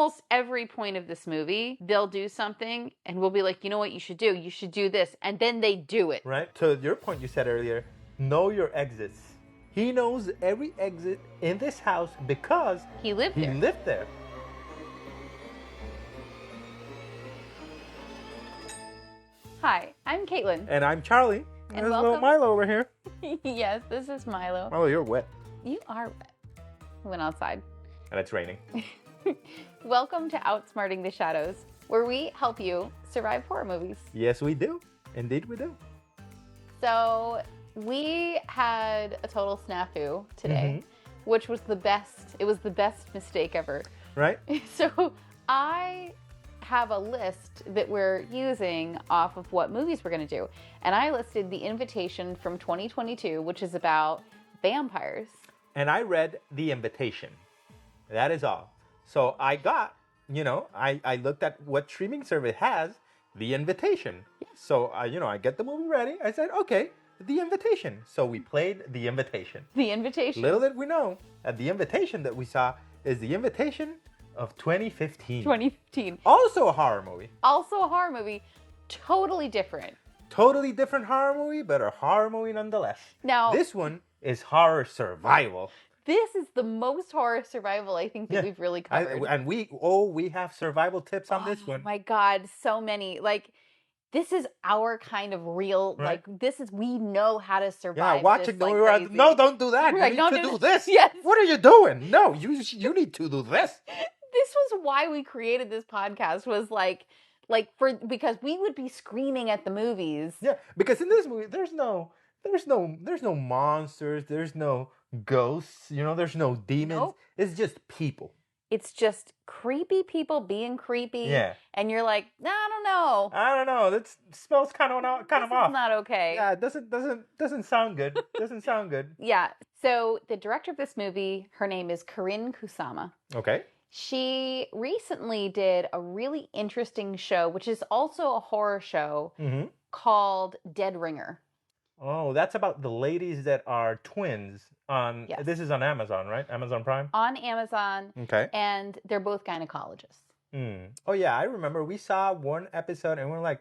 almost every point of this movie, they'll do something and we'll be like, you know what you should do? You should do this. And then they do it. Right? To your point you said earlier, know your exits. He knows every exit in this house because He lived there. Hi, I'm Caitlin. And I'm Charlie. And there's welcome. little Milo over here. Yes, this is Milo. Milo, you're wet. You are wet. We went outside. And it's raining. Welcome to Outsmarting the Shadows, where we help you survive horror movies. Yes, we do. Indeed, we do. So we had a total snafu today, which was the best. It was the best mistake ever. Right? So I have a list that we're using off of what movies we're going to do. And I listed The Invitation from 2022, which is about vampires. And I read The Invitation. That is all. So I got, I looked at what streaming service has The Invitation. So, I get the movie ready. I said, okay, The Invitation. So we played The Invitation. The Invitation. Little did we know that The Invitation that we saw is The Invitation of 2015. 2015. Also a horror movie. Also a horror movie. Totally different. Totally different horror movie, but a horror movie nonetheless. Now, this one is horror survival. This is the most horror survival I think that we've really covered. And we have survival tips on this one. Oh my God, so many. This is our kind of real, right? we know how to survive. Yeah, watching the movie. No, don't do that. Right, you need to do this. Yes. What are you doing? No, you need to do this. This was why we created this podcast, was because we would be screaming at the movies. Yeah, because in this movie there's no monsters, there's no ghosts, there's no demons. Nope. It's just people. It's just creepy people being creepy. Yeah. And you're like, I don't know. That smells kind of off. This is not okay. Yeah, it doesn't sound good. Doesn't sound good. Yeah. So the director of this movie, her name is Corinne Kusama. Okay. She recently did a really interesting show, which is also a horror show, called Dead Ringer. Oh, that's about the ladies that are twins on... Yes. This is on Amazon, right? Amazon Prime? On Amazon. Okay. And they're both gynecologists. Oh, yeah. I remember we saw one episode and we're like,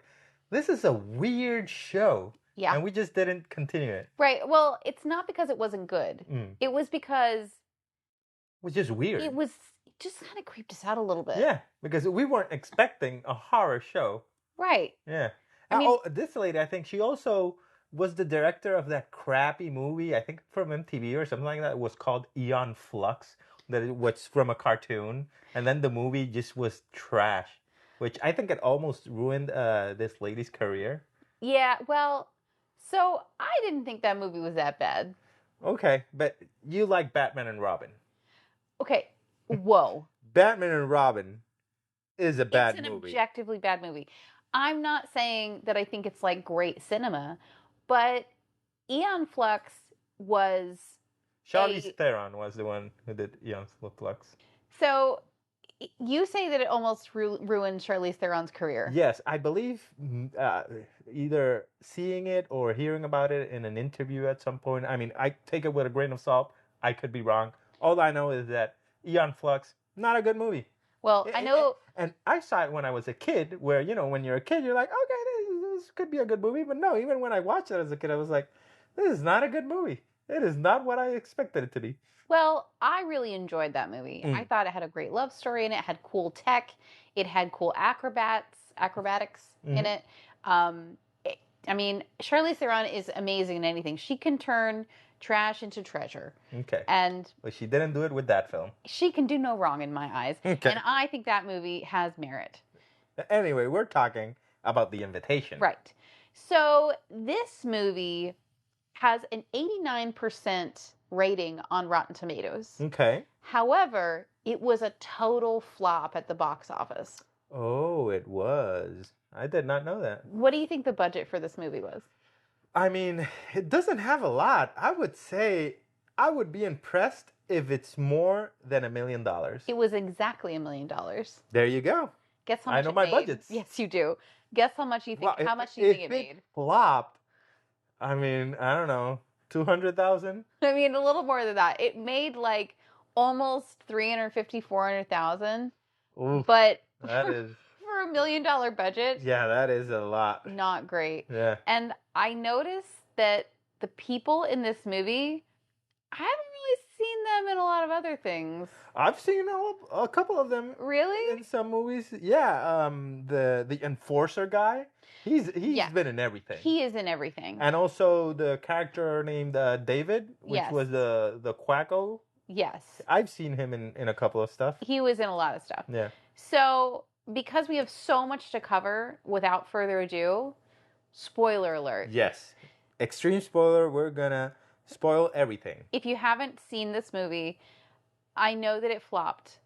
this is a weird show. Yeah. And we just didn't continue it. Right. Well, it's not because it wasn't good. It was because... It was just weird. It just kind of creeped us out a little bit. Yeah, because we weren't expecting a horror show. Right. Yeah. This lady, I think she also was the director of that crappy movie, I think from MTV or something like that. It was called Eon Flux, that it was from a cartoon. And then the movie just was trash, which I think it almost ruined this lady's career. Yeah, well, so I didn't think that movie was that bad. Okay, but you like Batman and Robin. Okay, whoa. Batman and Robin is a bad movie. It's an objectively bad movie. I'm not saying that I think it's great cinema, but Eon Flux was... Charlize Theron was the one who did Eon Flux. So you say that it almost ruined Charlize Theron's career. Yes, I believe either seeing it or hearing about it in an interview at some point. I mean, I take it with a grain of salt. I could be wrong. All I know is that Eon Flux, not a good movie. Well, I know... And I saw it when I was a kid, where, when you're a kid, you're like, okay, this could be a good movie. But no, even when I watched it as a kid, I was like, this is not a good movie. It is not what I expected it to be. Well, I really enjoyed that movie. I thought it had a great love story in it. It had cool tech. It had cool acrobatics in it. Charlize Theron is amazing in anything. She can turn trash into treasure. Okay. But she didn't do it with that film. She can do no wrong in my eyes. Okay. And I think that movie has merit. Anyway, we're talking about The Invitation. Right. So this movie has an 89% rating on Rotten Tomatoes. Okay. However, it was a total flop at the box office. Oh, it was. I did not know that. What do you think the budget for this movie was? I mean, it doesn't have a lot. I would say I would be impressed if it's more than $1 million. It was exactly $1 million. There you go. Guess how much I know my made? budgets. Yes, you do. Guess how much you think? How much do you think it made? Flopped. I mean, I don't know, 200,000. I mean, a little more than that. It made almost 350,000, 400,000. Oof, but that is, for $1 million budget, yeah, that is a lot. not great. Yeah. And I noticed that the people in this movie, I haven't really seen them in a lot of other things. I've seen a couple of them Really? in some movies. Yeah, the enforcer guy, he's Yes. been in everything. He is in everything. And also the character named David, which Yes. was the Quacko. Yes. I've seen him in a couple of stuff. He was in a lot of stuff. Yeah. So, because we have so much to cover, without further ado, spoiler alert. Yes. Extreme spoiler, we're gonna spoil everything. If you haven't seen this movie, I know that it flopped,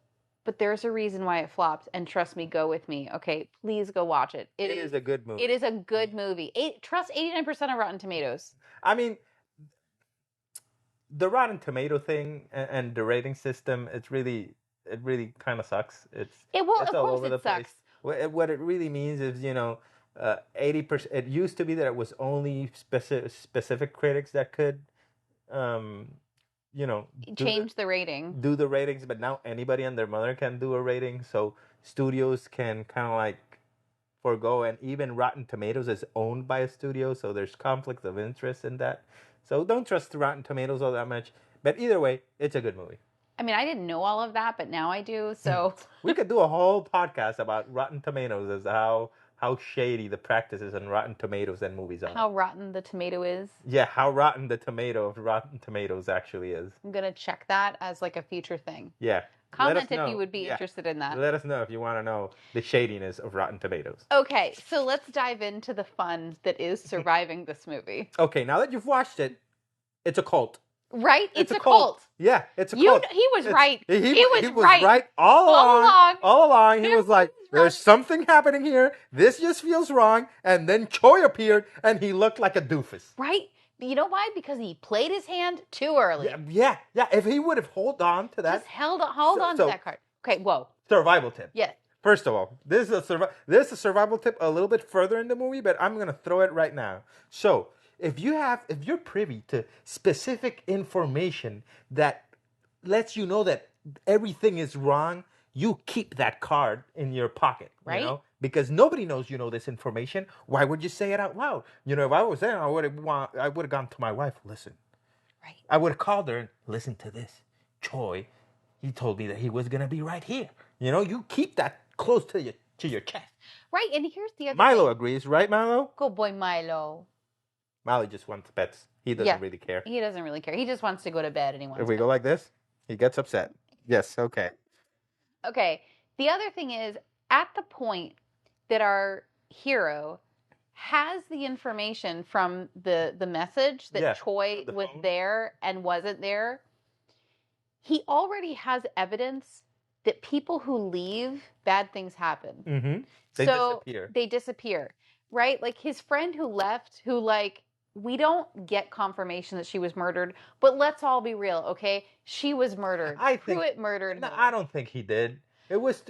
but there's a reason why it flopped, and trust me, go with me, okay? Please go watch it. It is a good movie. It is a good movie. Trust 89% of Rotten Tomatoes. I mean, the Rotten Tomato thing and the rating system, it really kind of sucks. It's Of all course over the it sucks. place. What it really means is, 80%. It used to be that it was only specific critics that could, Change the rating. do the ratings, but now anybody and their mother can do a rating. So studios can kind of like forego, and even Rotten Tomatoes is owned by a studio, so there's conflicts of interest in that. So don't trust Rotten Tomatoes all that much. But either way, it's a good movie. I mean, I didn't know all of that, but now I do. So we could do a whole podcast about Rotten Tomatoes as how shady the practices on Rotten Tomatoes and movies are. How rotten the tomato is. Yeah, how rotten the tomato of Rotten Tomatoes actually is. I'm gonna check that as like a future thing. Yeah. Comment if you would be interested in that. Let us know if you want to know the shadiness of Rotten Tomatoes. Okay, so let's dive into the fun that is surviving this movie. Okay, now that you've watched it, it's a cult. Right? It's a cult. Yeah, it's a cult. He was right. He was right. right All along. All along. He He was like, was there's right. something happening here. This just feels wrong. And then Choi appeared and he looked like a doofus. Right? You know why? Because he played his hand too early. Yeah. If he would have held on to that. Just hold on to that card. Okay, whoa. Survival tip. Yes. First of all, this is a survival tip a little bit further in the movie, but I'm gonna throw it right now. So if you're privy to specific information that lets you know that everything is wrong, you keep that card in your pocket, Right. Because nobody knows you know this information. Why would you say it out loud? If I was there, I would have gone to my wife. Listen, Right. I would have called her and listen to this. Choi, he told me that he was gonna be right here. You keep that close to your chest. Right, and here's the other Milo thing. agrees, right, Milo? Good boy, Milo. Milo just wants pets. He doesn't really care. He doesn't really care. He just wants to go to bed and he wants If we go like this, he gets upset. Yes, okay. Okay. The other thing is, at the point that our hero has the information from the message that Choi was there and wasn't there, he already has evidence that people who leave, bad things happen. Mm-hmm. They disappear. Right? Like his friend who left, we don't get confirmation that she was murdered, but let's all be real, okay? She was murdered. Pruitt murdered her. I don't think he did. It was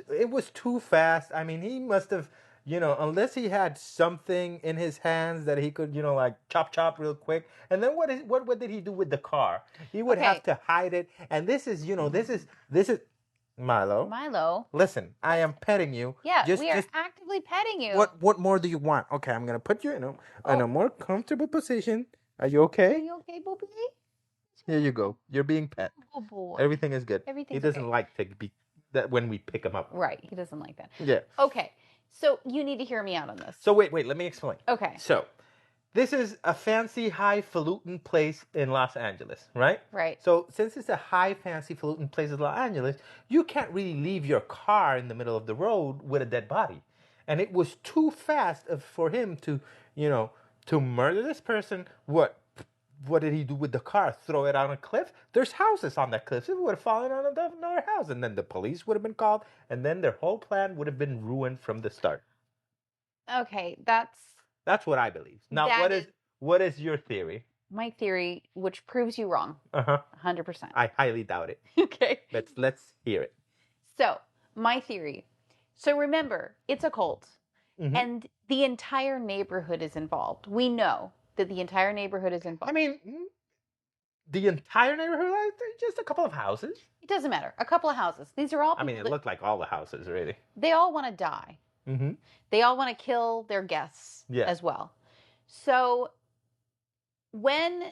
too fast. I mean, he must have, unless he had something in his hands that he could, like chop real quick. And then what did he do with the car? He would have to hide it. And this is Milo. Listen, I am petting you. Yeah, we are actively petting you. What more do you want? Okay, I'm gonna put you in a more comfortable position. Are you okay? Are you okay, Bobby? Here you go. You're being pet. Oh boy. Everything is good. Everything's He doesn't like to be that when we pick him up. Right. He doesn't like that. Yeah. Okay. So you need to hear me out on this. So wait. Let me explain. Okay. So this is a fancy, highfalutin place in Los Angeles, right? Right. So since it's a high, fancy, falutin place in Los Angeles, you can't really leave your car in the middle of the road with a dead body. And it was too fast for him to murder this person. What did he do with the car? Throw it on a cliff? There's houses on that cliff. It would have fallen on another house. And then the police would have been called. And then their whole plan would have been ruined from the start. Okay, that's what I believe. Now, what is your theory? My theory, which proves you wrong. 100%. I highly doubt it. Okay. Let's hear it. So, my theory. So remember, it's a cult. Mm-hmm. And the entire neighborhood is involved. We know that the entire neighborhood is involved. I mean, the entire neighborhood? Just a couple of houses. It doesn't matter. A couple of houses. These are all people. I mean, it looked like all the houses, really. They all want to die. Mm-hmm. They all want to kill their guests as well. So when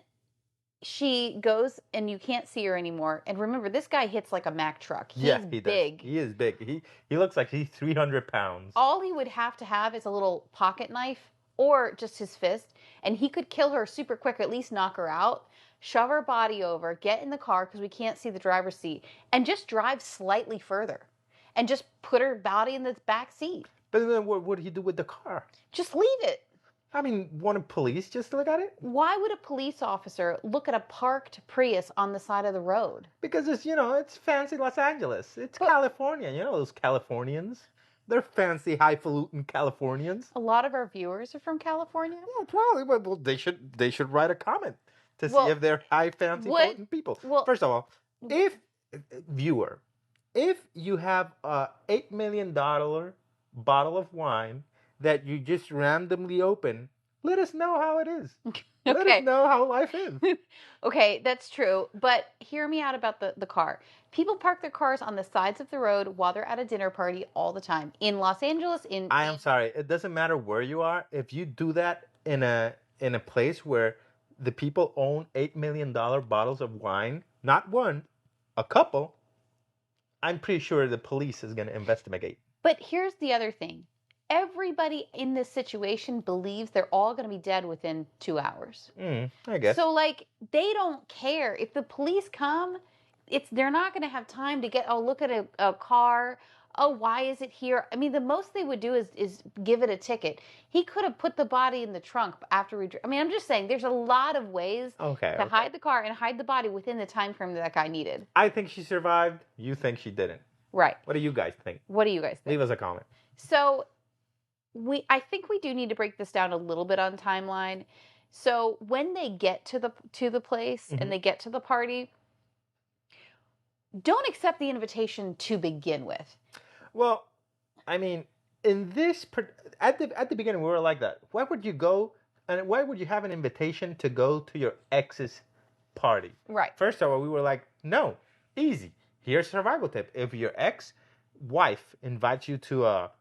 she goes and you can't see her anymore, and remember, this guy hits like a Mack truck. He's big. Does. He is big. He looks like he's 300 pounds. All he would have to have is a little pocket knife or just his fist, and he could kill her super quick, or at least knock her out, shove her body over, get in the car because we can't see the driver's seat, and just drive slightly further and just put her body in the back seat. But then what would he do with the car? Just leave it. I mean, want police just to look at it? Why would a police officer look at a parked Prius on the side of the road? Because it's, it's fancy Los Angeles. It's California. You know those Californians? They're fancy, highfalutin Californians. A lot of our viewers are from California? Yeah, probably. Well, they should write a comment to see if they're high, fancy, falutin people. Well, first of all, if you have a $8 million bottle of wine that you just randomly open, let us know how it is. Okay. Let us know how life is. Okay, that's true. But hear me out about the car. People park their cars on the sides of the road while they're at a dinner party all the time. In Los Angeles, I am sorry. It doesn't matter where you are. If you do that in a place where the people own $8 million bottles of wine, not one, a couple, I'm pretty sure the police is going to investigate. But here's the other thing. Everybody in this situation believes they're all going to be dead within 2 hours. I guess. So, they don't care. If the police come, they're not going to have time to look at a car. Oh, why is it here? I mean, the most they would do is give it a ticket. He could have put the body in the trunk after I'm just saying, there's a lot of ways to hide the car and hide the body within the time frame that guy needed. I think she survived. You think she didn't. Right. What do you guys think? Leave us a comment. So, I think we do need to break this down a little bit on timeline. So when they get to the place and they get to the party, don't accept the invitation to begin with. Well, I mean, in this at the beginning we were like that. Why would you go and why would you have an invitation to go to your ex's party? Right. First of all, we were like, no, easy. Here's a survival tip. If your ex-wife invites you to a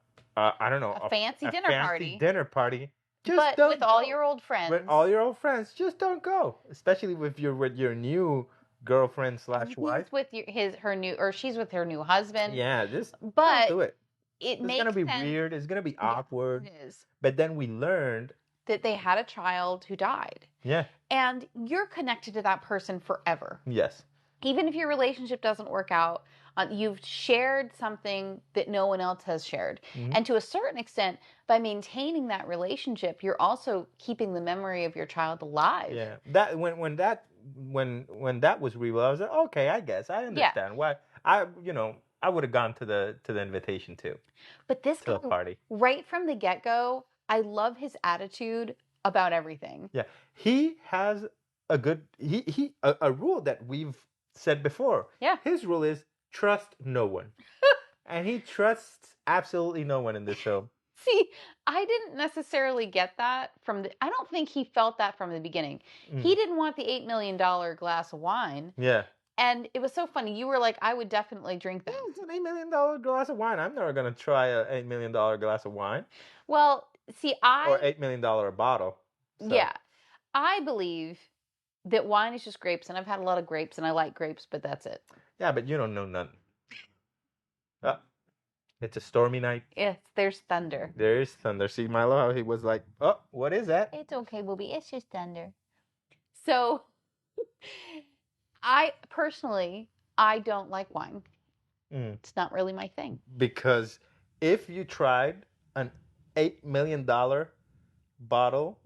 fancy dinner party. Just don't with all your old friends. With all your old friends, just don't go. Especially if you're with your new girlfriend / wife. She's with her new husband. Yeah, don't do it. It's gonna be weird. It's gonna be awkward. It is. But then we learned that they had a child who died. Yeah. And you're connected to that person forever. Yes. Even if your relationship doesn't work out, you've shared something that no one else has shared. Mm-hmm. And to a certain extent, by maintaining that relationship, you're also keeping the memory of your child alive. Yeah. That when that was real, I was like, okay, I guess I understand why. I would have gone to the invitation too. But this to the party right from the get-go, I love his attitude about everything. Yeah. He has a rule that we've said before. Yeah. His rule is trust no one. And he trusts absolutely no one in this show. See, I didn't necessarily get that I don't think he felt that from the beginning. He didn't want the $8 million glass of wine. Yeah. And it was so funny. You were like, I would definitely drink that. It's an $8 million glass of wine. I'm never going to try an $8 million glass of wine. Well, see, Or $8 million bottle. So. Yeah. I believe that wine is just grapes, and I've had a lot of grapes, and I like grapes, but that's it. Yeah, but you don't know nothing. It's a stormy night. Yes, there's thunder. There is thunder. See, Milo, he was like, oh, what is that? It's okay, Booby. It's just thunder. So, I don't like wine. It's not really my thing. Because if you tried an $8 million bottle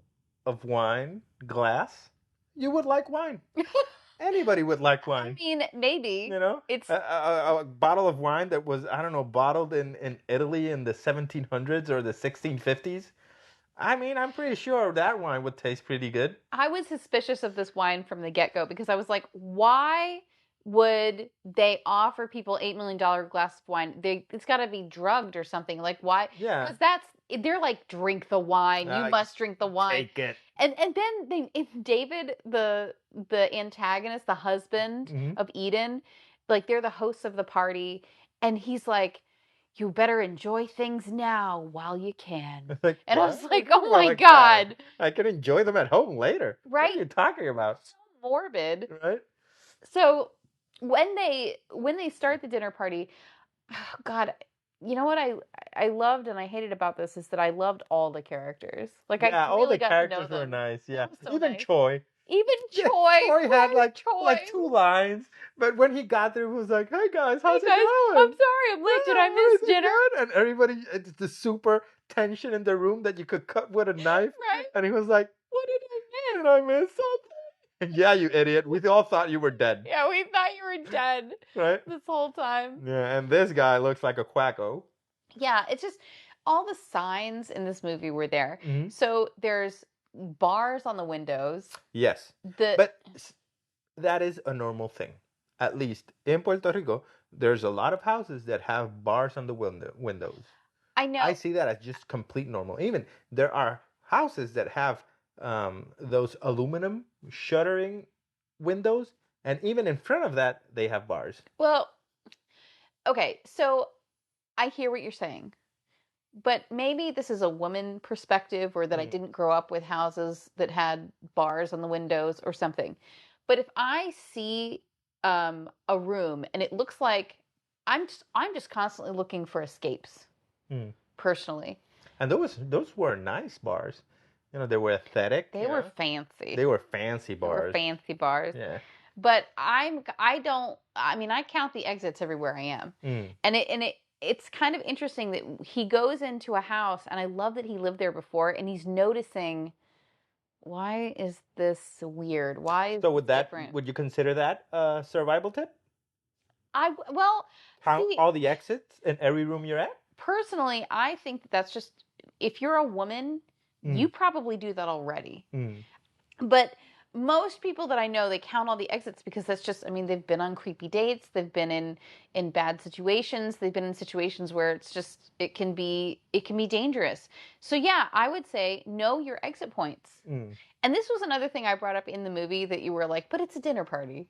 of wine glass, you would like wine. Anybody would like wine. I mean, maybe. It's a bottle of wine that was, bottled in Italy in the 1700s or the 1650s. I mean, I'm pretty sure that wine would taste pretty good. I was suspicious of this wine from the get-go because I was like, why would they offer people $8 million glass of wine? It's got to be drugged or something. Like, why? Yeah. Because they're like, drink the wine. You must drink the wine. Take it. And then David, the antagonist, the husband of Eden, like they're the hosts of the party, and he's like, "You better enjoy things now while you can." Like, and I was like, "Oh "Oh my my God!" I can enjoy them at home later. Right? What are you talking about? So morbid. Right? So when they start the dinner party, oh God, you know what I loved and I hated about this is that I loved all the characters. Like I Yeah, all really the got to know characters were them. nice. Yeah, That was so even nice. Choi. Even Yeah, Choi. Choi had like Choi. 2 lines, but when he got there, he was like, "Hey guys, how's Hey it guys, going? I'm sorry I'm late. Did Yeah, I miss everything dinner? good?" And everybody, it's the super tension in the room that you could cut with a knife. Right? And he was like, What did I miss? "Did I miss something?" Yeah, you idiot. We all thought you were dead. Yeah, we thought you were dead Right? this whole time. Yeah, and this guy looks like a quacko. Yeah, it's just all the signs in this movie were there. Mm-hmm. So there's bars on the windows. Yes. But that is a normal thing. At least in Puerto Rico, there's a lot of houses that have bars on the windows. I know. I see that as just complete normal. Even there are houses that have those aluminum shuttering windows, and even in front of that, they have bars. Well, okay, so I hear what you're saying, but maybe this is a woman perspective or that I didn't grow up with houses that had bars on the windows or something. But if I see a room and it looks like I'm just constantly looking for escapes, personally. And those were nice bars. You know, they were aesthetic. They were fancy. They were fancy bars. They were fancy bars. Yeah. But I count the exits everywhere I am. And it's kind of interesting that he goes into a house, and I love that he lived there before, and he's noticing, why is this weird? Why is so this different? Would you consider that a survival tip? All the exits in every room you're at? Personally, I think that's just, if you're a woman, you probably do that already. But most people that I know, they count all the exits because that's just, I mean, they've been on creepy dates, they've been in bad situations, they've been in situations where it's just, it can be dangerous. So yeah, I would say know your exit points. And this was another thing I brought up in the movie that you were like, but it's a dinner party.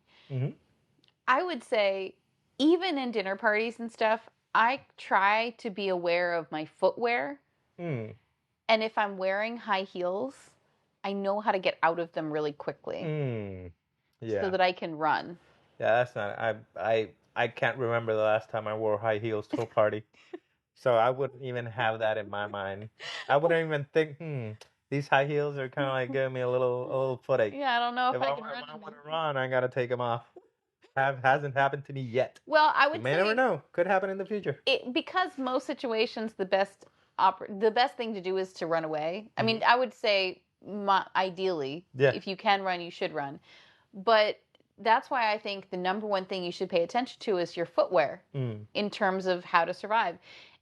I would say, even in dinner parties and stuff, I try to be aware of my footwear. And if I'm wearing high heels, I know how to get out of them really quickly. Yeah. So that I can run. Yeah, that's not, I can't remember the last time I wore high heels to a party. So I wouldn't even have that in my mind. I wouldn't even think, these high heels are kind of like giving me a little footache. Yeah, I don't know if I can run. If I want to run, I got to take them off. Hasn't happened to me yet. Well, I would say... You may never know. Could happen in the future. Because most situations, the best thing to do is to run away. I mean, I would say, ideally, if you can run, you should run. But that's why I think the number one thing you should pay attention to is your footwear in terms of how to survive.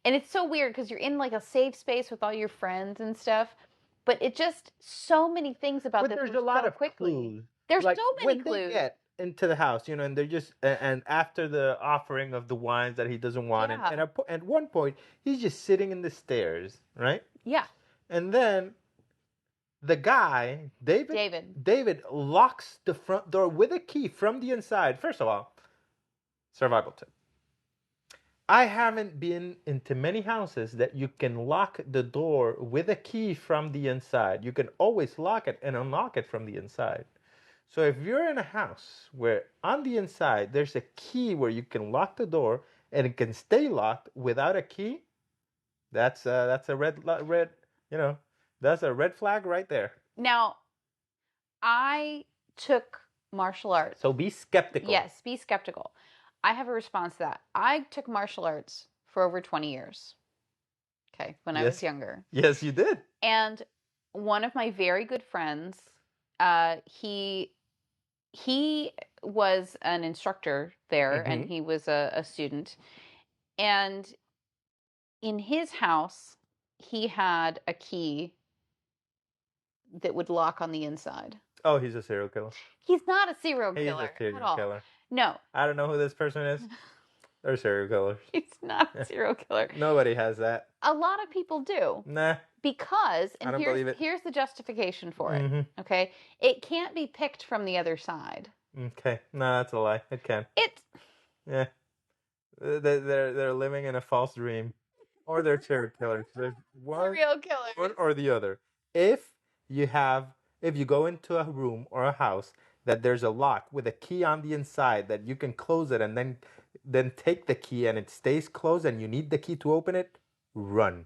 And it's so weird because you're in like a safe space with all your friends and stuff. But it just, so many things about this. There's a lot of clues. There's like, so many clues. When they get into the house, you know, and they're just, and after the offering of the wines that he doesn't want, and at one point, he's just sitting in the stairs, right? Yeah. And then the guy, David locks the front door with a key from the inside. First of all, survival tip. I haven't been into many houses that you can lock the door with a key from the inside. You can always lock it and unlock it from the inside. So if you're in a house where on the inside there's a key where you can lock the door and it can stay locked without a key, that's a red, that's a red flag right there. Now, I took martial arts. So be skeptical. Yes, be skeptical. I have a response to that. I took martial arts for over 20 years. Okay, when I was younger. Yes, you did. And one of my very good friends, he was an instructor there, and he was a student. And in his house, he had a key that would lock on the inside. Oh, he's a serial killer. He's not a serial killer. He's a serial killer. No. I don't know who this person is. They're serial killers. He's not a serial killer. Nobody has that. A lot of people do. Nah. Because, and I don't believe it. Here's the justification for it. Okay? It can't be picked from the other side. Okay. No, that's a lie. It can. Yeah. They're living in a false dream, or they're serial killers. There's Serial killers. one or the other. If you have, if you go into a room or a house that there's a lock with a key on the inside that you can close it and then take the key and it stays closed and you need the key to open it, run.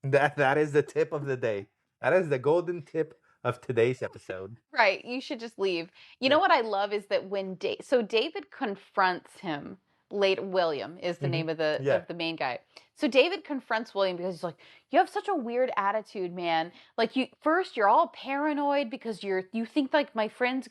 That is the tip of the day. That is the golden tip of today's episode. Right. You should just leave. You know what I love is that when David confronts him. William is the name of the main guy. So David confronts William because he's like, "You have such a weird attitude, man. Like you're all paranoid because you think like my friend's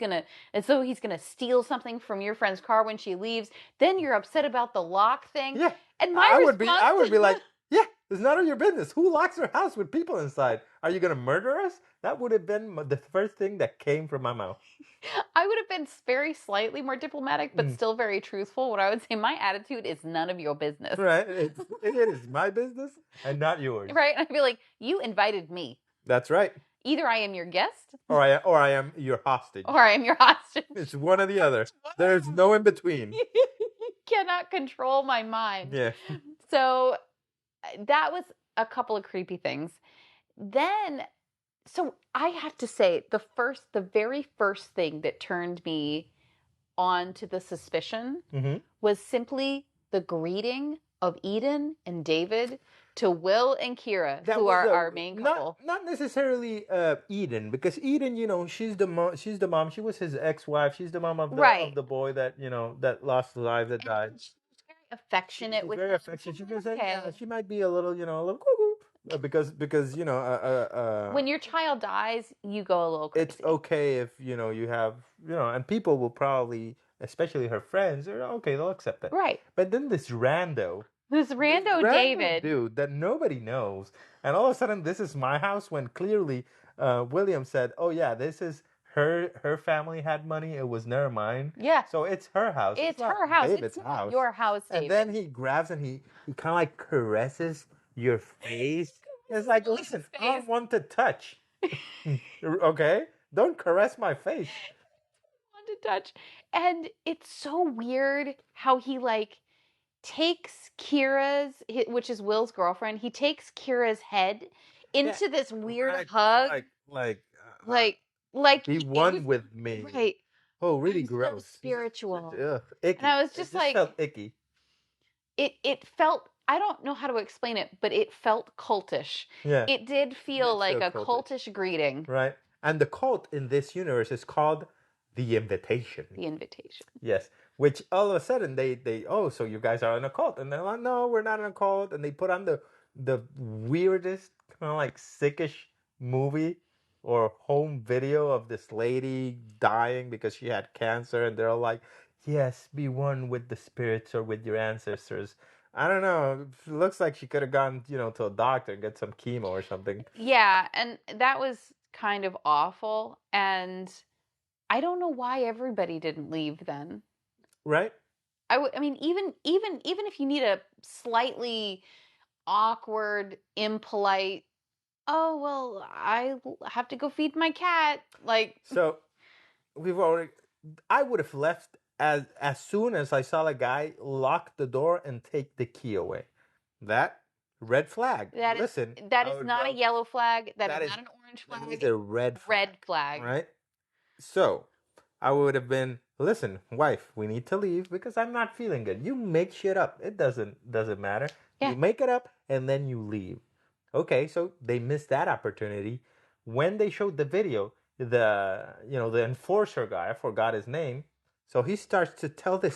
as though he's gonna steal something from your friend's car when she leaves. Then you're upset about the lock thing." Yeah. And I would be like, yeah, it's none of your business. Who locks their house with people inside? Are you gonna murder us? That would have been the first thing that came from my mouth. I would have been very slightly more diplomatic, but still very truthful. What I would say, my attitude is none of your business. Right. It is my business and not yours. Right. And I'd be like, you invited me. That's right. Either I am your guest. Or I am your hostage. Or I am your hostage. It's one or the other. There's no in between. You cannot control my mind. Yeah. So that was a couple of creepy things. Then... So I have to say, the very first thing that turned me on to the suspicion was simply the greeting of Eden and David to Will and Kira, who are our main couple. Not necessarily Eden, because Eden, she's the mom. She was his ex-wife. She's the mom of the boy that that lost his life, that died. She's very affectionate. She's very affectionate. She was she might be a little, a little cuckoo. Because when your child dies, you go a little crazy. It's okay if you have and people will probably, especially her friends, are okay. They'll accept it, right? But then this rando David dude that nobody knows, and all of a sudden this is my house, when clearly William said, "Oh yeah, this is her family had money. It was never mine." Yeah. So it's her house. It's her house. David's it's house. Your house, David. And then he grabs and he kind of like caresses your face. It's like, listen, I don't want to touch. Okay? Don't caress my face. I want to touch. And it's so weird how he takes Kira's, which is Will's girlfriend, he takes Kira's head into this weird hug. Like he won with me. Right. Oh, really gross. So spiritual. Ugh, icky. And I was just felt icky. It felt, I don't know how to explain it, but it felt cultish. Yeah. It did feel like a cultish greeting. Right. And the cult in this universe is called The Invitation. The Invitation. Yes. Which all of a sudden they so you guys are in a cult. And they're like, no, we're not in a cult. And they put on the weirdest, kind of like sickish movie or home video of this lady dying because she had cancer. And they're all like, yes, be one with the spirits or with your ancestors. I don't know. It looks like she could have gone, to a doctor and get some chemo or something. Yeah, and that was kind of awful. And I don't know why everybody didn't leave then. Right? I mean, even if you need a slightly awkward, impolite, oh well, I have to go feed my cat. So, I would have left as soon as I saw a guy lock the door and take the key away. That red flag. That is not a yellow flag. That is not an orange flag. That is a red flag. Red flag. Right? So, I would have been, listen, wife, we need to leave because I'm not feeling good. You make shit up. It doesn't matter. Yeah. You make it up and then you leave. Okay, so they missed that opportunity. When they showed the video, the enforcer guy, I forgot his name. So he starts to tell this...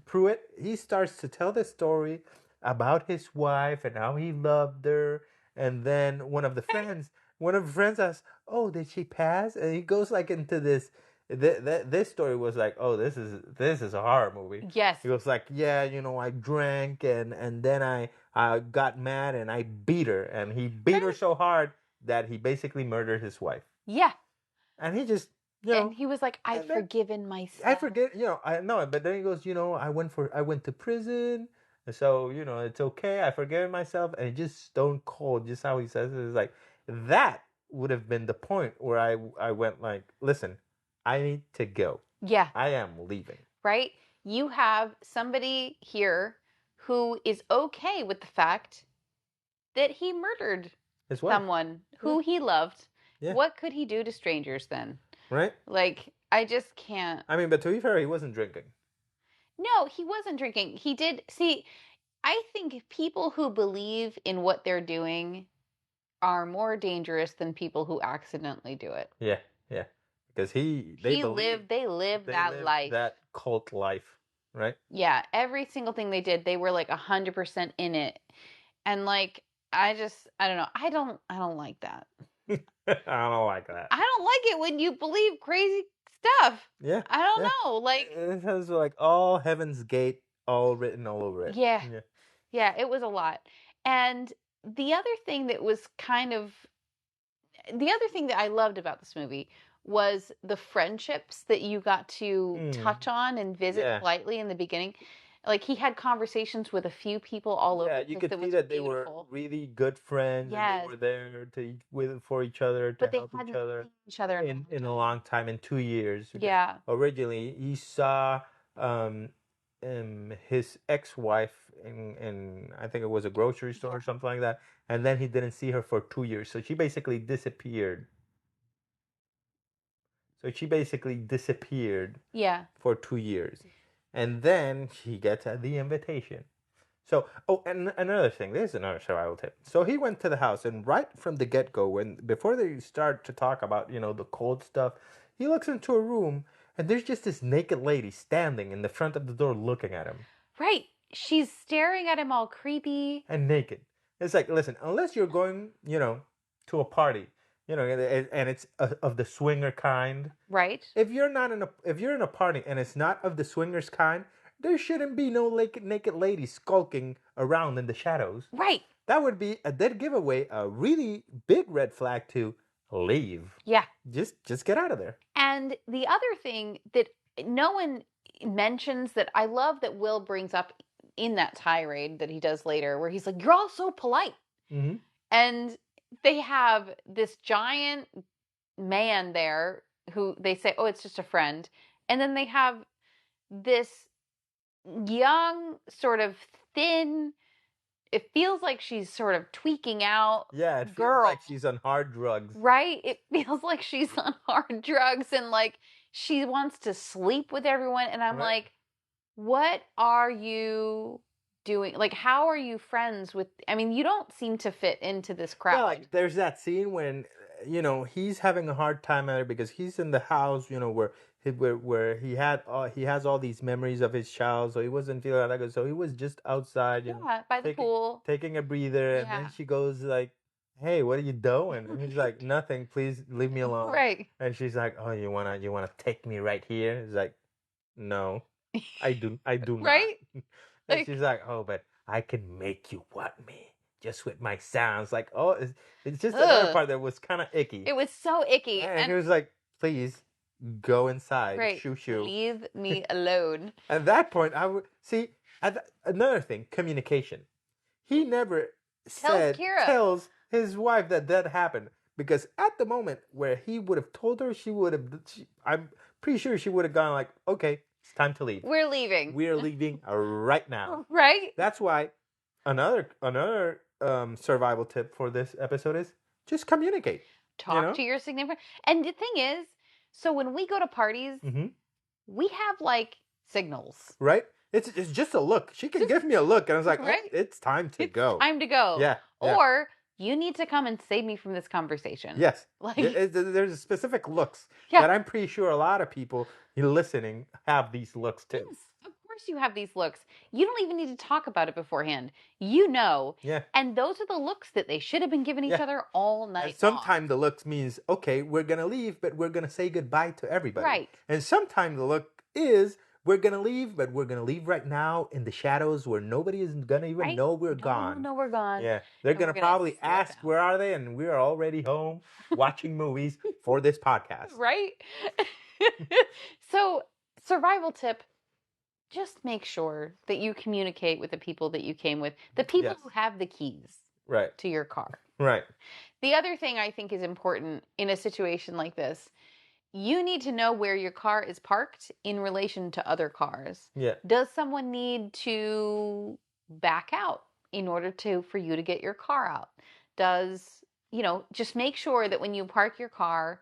Pruitt. He starts to tell this story about his wife and how he loved her. And then one of the friends asks, oh, did she pass? And he goes into this... This story was like, oh, this is a horror movie. Yes. He was like, yeah, I drank and then I got mad and I beat her. And he beat her so hard that he basically murdered his wife. Yeah. And he just... and he was like, I've forgiven myself. I forget, I know, but then he goes, I went to prison, so, it's okay, I forgiven myself, and he just stone cold, just how he says it, is like, that would have been the point where I went like, listen, I need to go. Yeah. I am leaving. Right? you have somebody here who is okay with the fact that he murdered someone who he loved. Yeah. What could he do to strangers then? Right? Like, I just can't. I mean, but to be fair, he wasn't drinking. No, he wasn't drinking. He did. See, I think people who believe in what they're doing are more dangerous than people who accidentally do it. Yeah, yeah. Because they lived that life. That cult life, right? Yeah, every single thing they did, they were like 100% in it. And like, I don't know. I don't like that. I don't like that. I don't like it when you believe crazy stuff. Yeah. I don't know. Like, it has like all Heaven's Gate all written all over it. Yeah. Yeah, it was a lot. And the other thing that I loved about this movie was the friendships that you got to touch on and visit slightly in the beginning. Like, he had conversations with a few people all over. Yeah, you could see that they were really good friends. Yes. And they were there for each other, to help each other in a long time, in 2 years. Yeah. Originally, he saw his ex-wife in I think it was a grocery store or something like that, and then he didn't see her for 2 years. So she basically disappeared. Yeah. For 2 years. And then he gets the invitation. So, and another thing, there's another survival tip. So he went to the house, and right from the get-go, before they start to talk about, the cold stuff, he looks into a room, and there's just this naked lady standing in the front of the door looking at him. Right. She's staring at him all creepy. And naked. It's like, listen, unless you're going, to a party, and it's of the swinger kind. Right. If you're in a party and it's not of the swingers kind, there shouldn't be no naked lady skulking around in the shadows. Right. That would be a dead giveaway, a really big red flag to leave. Yeah. Just get out of there. And the other thing that no one mentions that I love that Will brings up in that tirade that he does later, where he's like, "You're all so polite." Mm-hmm. And they have this giant man there who they say, "Oh, it's just a friend." And then they have this young, sort of thin, it feels like she's sort of tweaking out. Yeah, it feels like she's on hard drugs. Right? It feels like she's on hard drugs and like she wants to sleep with everyone. And I'm like, what are you doing? Like, how are you friends with? I mean, you don't seem to fit into this crowd. Yeah, like there's that scene when he's having a hard time at it because he's in the house, where he has all these memories of his child, so he wasn't feeling that good. So he was just outside, by the pool, taking a breather, and then she goes like, "Hey, what are you doing?" And he's like, "Nothing. Please leave me alone." Right. And she's like, "Oh, you wanna take me right here?" He's like, "No, I do not." Right. And she's like, "Oh, but I can make you want me just with my sounds." Like, oh, it's just another part that was kind of icky. It was so icky. And he was like, "Please go inside, shoo. Leave me alone." At that point, I would see another thing: communication. He never tells his wife that happened, because at the moment where he would have told her, I'm pretty sure she would have gone like, "Okay, it's time to leave. We're leaving. We're leaving right now." Right? That's why another survival tip for this episode is just communicate. Talk to your significant. And the thing is, so when we go to parties, we have like signals. Right? It's just a look. She can give me a look, and I was like, "Oh, it's time to go. Time to go." Yeah. Or you need to come and save me from this conversation. Yes. Like, there's specific looks that I'm pretty sure a lot of people listening have these looks too. Yes, of course you have these looks. You don't even need to talk about it beforehand. You know. Yeah. And those are the looks that they should have been giving each other all night. And sometimes the looks means, okay, we're going to leave, but we're going to say goodbye to everybody. Right. And sometimes the look is, we're going to leave, but we're going to leave right now in the shadows where nobody is going to even know we're gone. No, we're gone. Yeah. They're going to probably ask, where are they? And we're already home watching movies for this podcast. Right? So, survival tip, just make sure that you communicate with the people that you came with. The people who have the keys to your car. Right. The other thing I think is important in a situation like this, you need to know where your car is parked in relation to other cars. Yeah. Does someone need to back out in order for you to get your car out? Does, just make sure that when you park your car,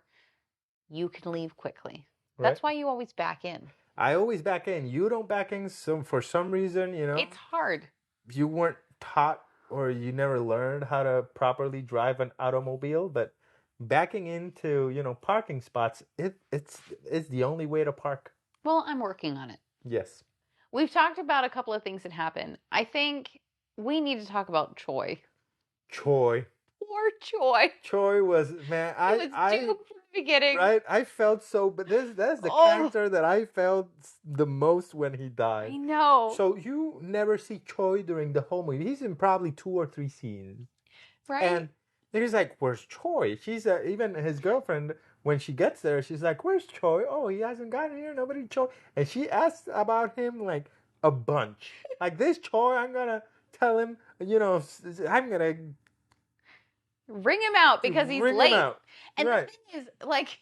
you can leave quickly. Right. That's why you always back in. I always back in. You don't back in. So for some reason, it's hard. You weren't taught or you never learned how to properly drive an automobile, but backing into, parking spots, it's the only way to park. Well, I'm working on it. Yes. We've talked about a couple of things that happen. I think we need to talk about Choi. Choi. Poor Choi. Choi was, man, I was doomed from the beginning. Right? I felt so, but that's the character that I felt the most when he died. I know. So you never see Choi during the whole movie. He's in probably 2 or 3 scenes. Right. And he's like, where's Choi? She's even his girlfriend, when she gets there, she's like, where's Choi? Oh, he hasn't gotten here. Nobody Choi. And she asks about him like a bunch. Like, this Choi, I'm going to tell him, I'm going to ring him out because he's late. Him out. And right. The thing is, like,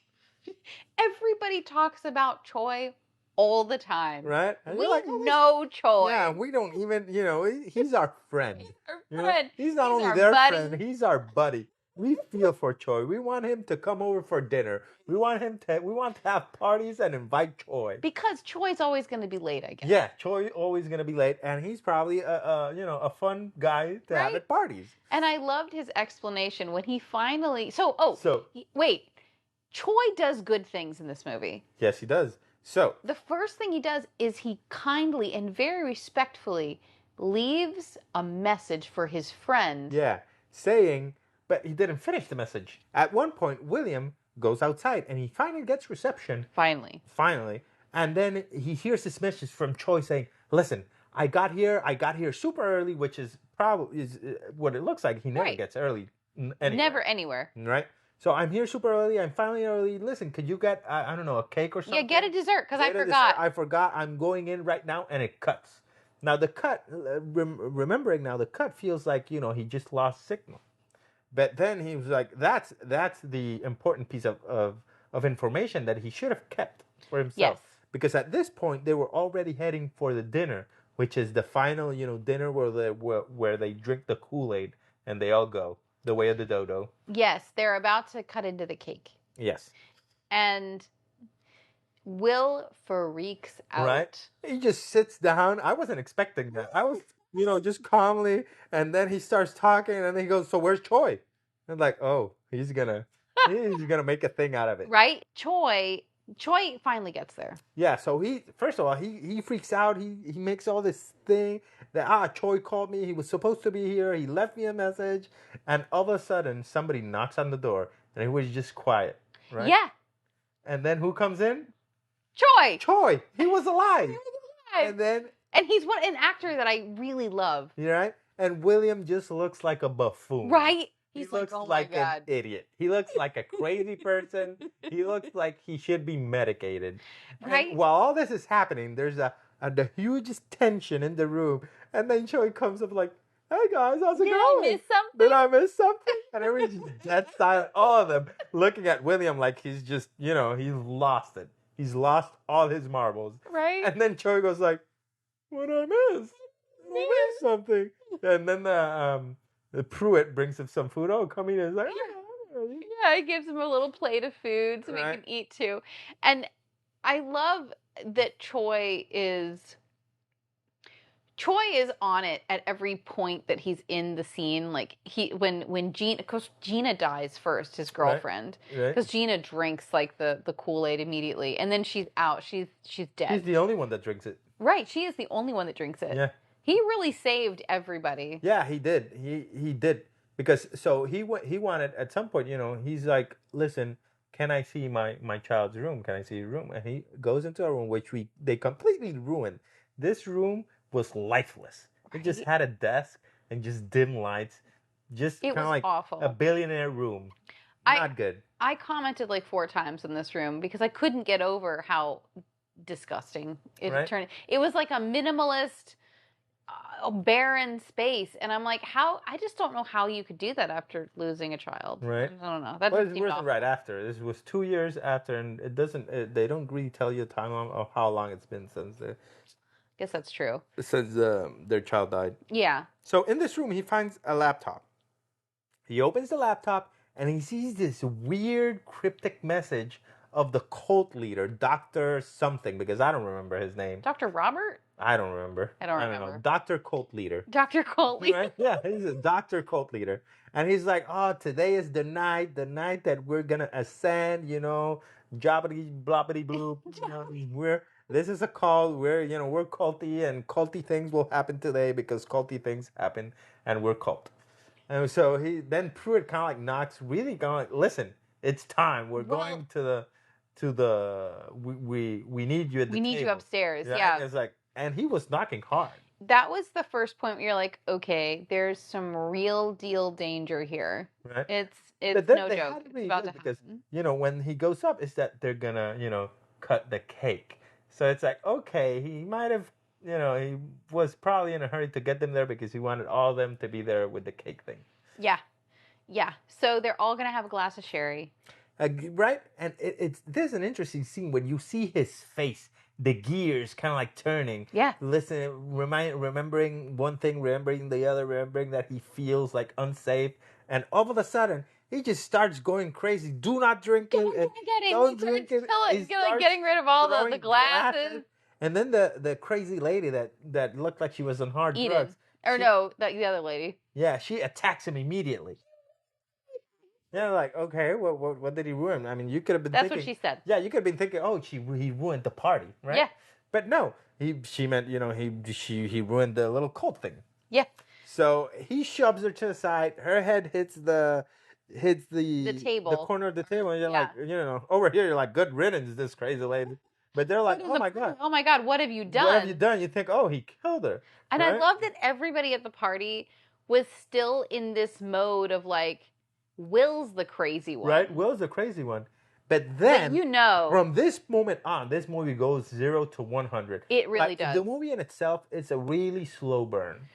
everybody talks about Choi all the time. Right? And we know Choi. Yeah, we don't even, he's our friend. He's our friend. He's not only their friend, he's our buddy. We feel for Choi. We want him to come over for dinner. We want to have parties and invite Choi. Because Choi's always going to be late, I guess. Yeah, Choi always going to be late, and he's probably a fun guy to have at parties. And I loved his explanation when he finally. Wait, Choi does good things in this movie. Yes, he does. So the first thing he does is he kindly and very respectfully leaves a message for his friend. Yeah, saying. But he didn't finish the message. At one point, William goes outside and he finally gets reception. Finally. And then he hears this message from Choi saying, listen, I got here super early, which is probably what it looks like. He never gets early anywhere. Never anywhere. Right? So I'm here super early. I'm finally early. Listen, could you get, I don't know, a cake or something? Yeah, get a dessert because I forgot. I forgot. I'm going in right now and it cuts. Now the cut, remembering now, the cut feels like, he just lost signal. But then he was like, that's the important piece of information that he should have kept for himself. Yes. Because at this point, they were already heading for the dinner, which is the final, dinner where they drink the Kool-Aid and they all go the way of the dodo. Yes, they're about to cut into the cake. Yes. And Will freaks out. Right? He just sits down. I wasn't expecting that. I was... just calmly, and then he starts talking, and then he goes, so where's Choi? And like, oh, he's gonna make a thing out of it. Right? Choi finally gets there. Yeah, so he freaks out, he makes all this thing that, Choi called me, he was supposed to be here, he left me a message, and all of a sudden, somebody knocks on the door, and it was just quiet, right? Yeah. And then who comes in? Choi! He was alive! And he's an actor that I really love. You're right? And William just looks like a buffoon. Right? He looks like an idiot. He looks like a crazy person. He looks like he should be medicated. Right? And while all this is happening, there's the hugest tension in the room. And then Choi comes up like, hey guys, how's it going? Did I miss something? And everyone's just dead silent. All of them looking at William like he's just, he's lost it. He's lost all his marbles. Right? And then Choi goes like, what did I miss? I missed something. And then the Pruitt brings him some food. Oh, come eat. He's like, yeah, he gives him a little plate of food so he can eat too. And I love that Choi is on it at every point that he's in the scene. Like when Gina, because Gina dies first, his girlfriend, because Gina drinks like the Kool-Aid immediately, and then she's out. She's dead. He's the only one that drinks it. Right, she is the only one that drinks it. Yeah. He really saved everybody. Yeah, he did. He did. Because so he wanted at some point, he's like, listen, can I see my child's room? Can I see your room? And he goes into a room which they completely ruined. This room was lifeless. It just had a desk and just dim lights. Just kind of like awful. A billionaire room. Not good. I commented like 4 times in this room because I couldn't get over how disgusting it turned. It was like a minimalist a barren space, and I'm like, how? I just don't know how you could do that after losing a child. Right. I don't know. That it wasn't right after. This was 2 years after, and it doesn't. They don't really tell you a timeline of how long it's been since. Guess that's true. Since their child died. Yeah. So in this room, he finds a laptop. He opens the laptop and he sees this weird cryptic message of the cult leader, Dr. something, because I don't remember his name. Dr. Robert? I don't remember. I don't remember. Know. Dr. Cult Leader. Dr. Cult Leader. Right? Yeah, he's a Dr. Cult Leader. And he's like, oh, today is the night that we're going to ascend, jobbity, bloppity, bloop. This is a call. We're culty, and culty things will happen today because culty things happen, and we're cult. And so Pruitt kind of like knocks, really going, listen, it's time. We're going to the we need you at the table. We need you upstairs. Yeah. It's like, and he was knocking hard. That was the first point where you're like, okay, there's some real deal danger here. Right. It's no joke. It's about to because happen. When he goes up, it's that they're gonna cut the cake. So it's like, okay, he might have he was probably in a hurry to get them there because he wanted all of them to be there with the cake thing. Yeah. Yeah. So they're all going to have a glass of sherry. Right? And there's an interesting scene when you see his face, the gears kind of like turning. Yeah. Remembering one thing, remembering the other, remembering that he feels like unsafe. And all of a sudden, he just starts going crazy. Do not drink it. Don't drink it. He's getting rid of all the glasses. And then the crazy lady that looked like she was on hard drugs. The other lady. Yeah, she attacks him immediately. Yeah, like, okay, what did he ruin? I mean, you could have been thinking... That's what she said. Yeah, you could have been thinking, oh, he ruined the party, right? Yeah. But no, she meant, he ruined the little cult thing. Yeah. So he shoves her to the side. Her head hits the table. The corner of the table. And you're like, over here, you're like, good riddance, this crazy lady. But they're like, oh my God, what have you done? What have you done? You think, oh, he killed her. And right? I love that everybody at the party was still in this mode of like, Will's the crazy one. Right? Will's the crazy one. But then, from this moment on, this movie goes 0 to 100. It really does. The movie in itself is a really slow burn.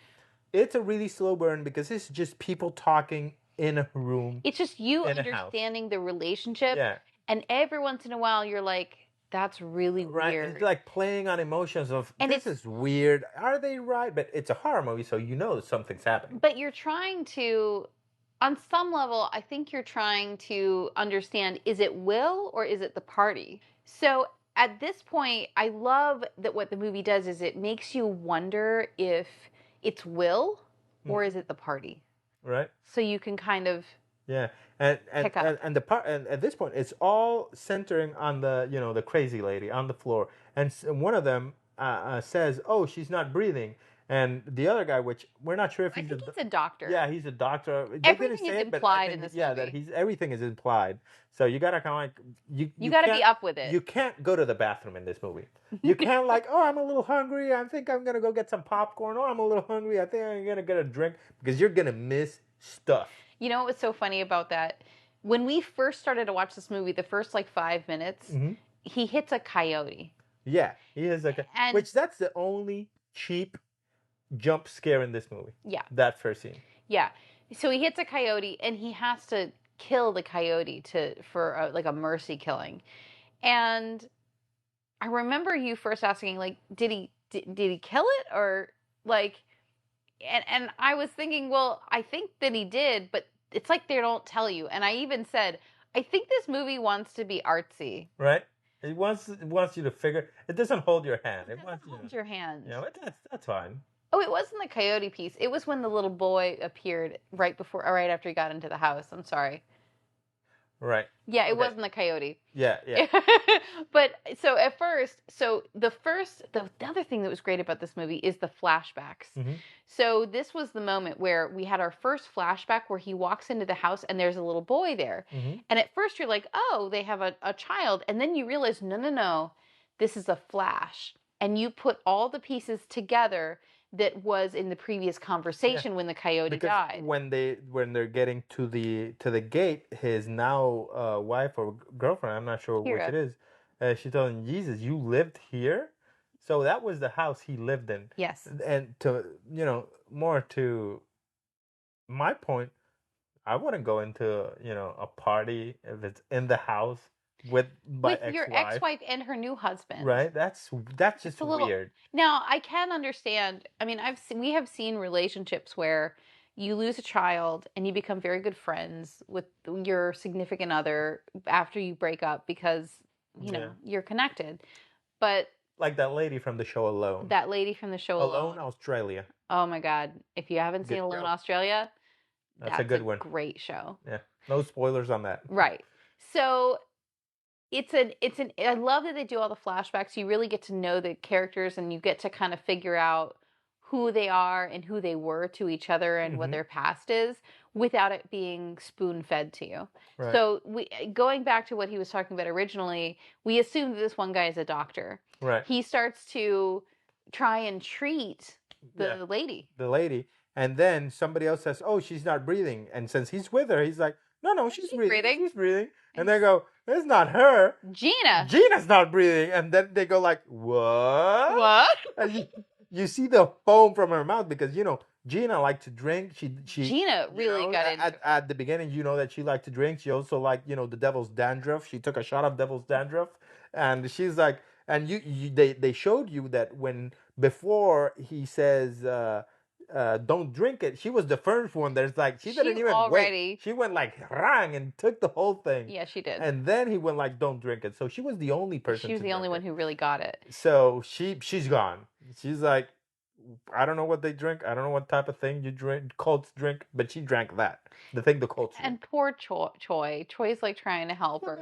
It's a really slow burn because it's just people talking in a room. It's just you understanding the relationship. Yeah. And every once in a while, you're like, that's really weird. It's like playing on emotions of, this is weird. Are they right? But it's a horror movie, so something's happening. But you're trying to, on some level, I think you're trying to understand, is it Will or is it the party? So at this point, I love that what the movie does is it makes you wonder if it's Will or is it the party? Right. So you can kind of... Yeah, and at this point, it's all centering on the crazy lady on the floor, and one of them says, "Oh, she's not breathing," and the other guy, which we're not sure if he's a doctor. Yeah, he's a doctor. Everything is implied in this movie. Yeah, that everything is implied. So you gotta kind of like you gotta be up with it. You can't go to the bathroom in this movie. You can't like, oh, I'm a little hungry. I think I'm gonna go get some popcorn. Oh, I'm a little hungry. I think I'm gonna get a drink because you're gonna miss stuff. You know what was so funny about that? When we first started to watch this movie, the first like 5 minutes, he hits a coyote. Yeah, he is which that's the only cheap jump scare in this movie. Yeah. That first scene. Yeah. So he hits a coyote and he has to kill the coyote for a mercy killing. And I remember you first asking, like, did he kill it or like... And I was thinking, well, I think that he did, but it's like they don't tell you. And I even said, I think this movie wants to be artsy. Right? It wants you to figure. It doesn't hold your hand. It wants hold your hand. Yeah, that's fine. Oh, it wasn't the coyote piece. It was when the little boy appeared right after he got into the house. I'm sorry. Right. Yeah, it wasn't the coyote. Yeah. But so at first, the other thing that was great about this movie is the flashbacks. Mm-hmm. So this was the moment where we had our first flashback where he walks into the house and there's a little boy there. Mm-hmm. And at first you're like, oh, they have a child. And then you realize, no, this is a flash. And you put all the pieces together that was in the previous conversation when the coyote died. When they're getting to the gate, his now wife or girlfriend, I'm not sure which it is, she told him, Jesus, you lived here? So that was the house he lived in. Yes. And to, more to my point, I wouldn't go into, a party if it's in the house with my with your ex-wife and her new husband. Right? That's just weird. Now, I can understand. I mean, we have seen relationships where you lose a child and you become very good friends with your significant other after you break up because, you're connected. But like that lady from the show Alone. Alone, Australia. Oh my God. If you haven't seen Alone, Australia, that's a good one. Great show. Yeah. No spoilers on that. Right. So I love that they do all the flashbacks. You really get to know the characters and you get to kind of figure out who they are and who they were to each other and what their past is without it being spoon-fed to you. Right. So going back to what he was talking about originally, we assume that this one guy is a doctor. Right. He starts to try and treat the lady. The lady. And then somebody else says, "Oh, she's not breathing." And since he's with her, he's like, No, she's breathing. She's breathing. And they go, "It's not her. Gina's not breathing." And then they go like, "What?" What? And you see the foam from her mouth because, Gina liked to drink. Gina really got into it. At the beginning, that she liked to drink. She also liked, the devil's dandruff. She took a shot of devil's dandruff. And she's like, and they showed you that before he says, don't drink it. She was the first one that's like, she didn't even wait. She went like, rang, and took the whole thing. Yeah, she did. And then he went like, don't drink it. So she was the only person. She was the only one who really got it. So she's gone. She's like, I don't know what they drink. I don't know what type of thing you drink. Cults drink, but she drank that. The thing the cults drink. And poor Choi. Choi's like trying to help her.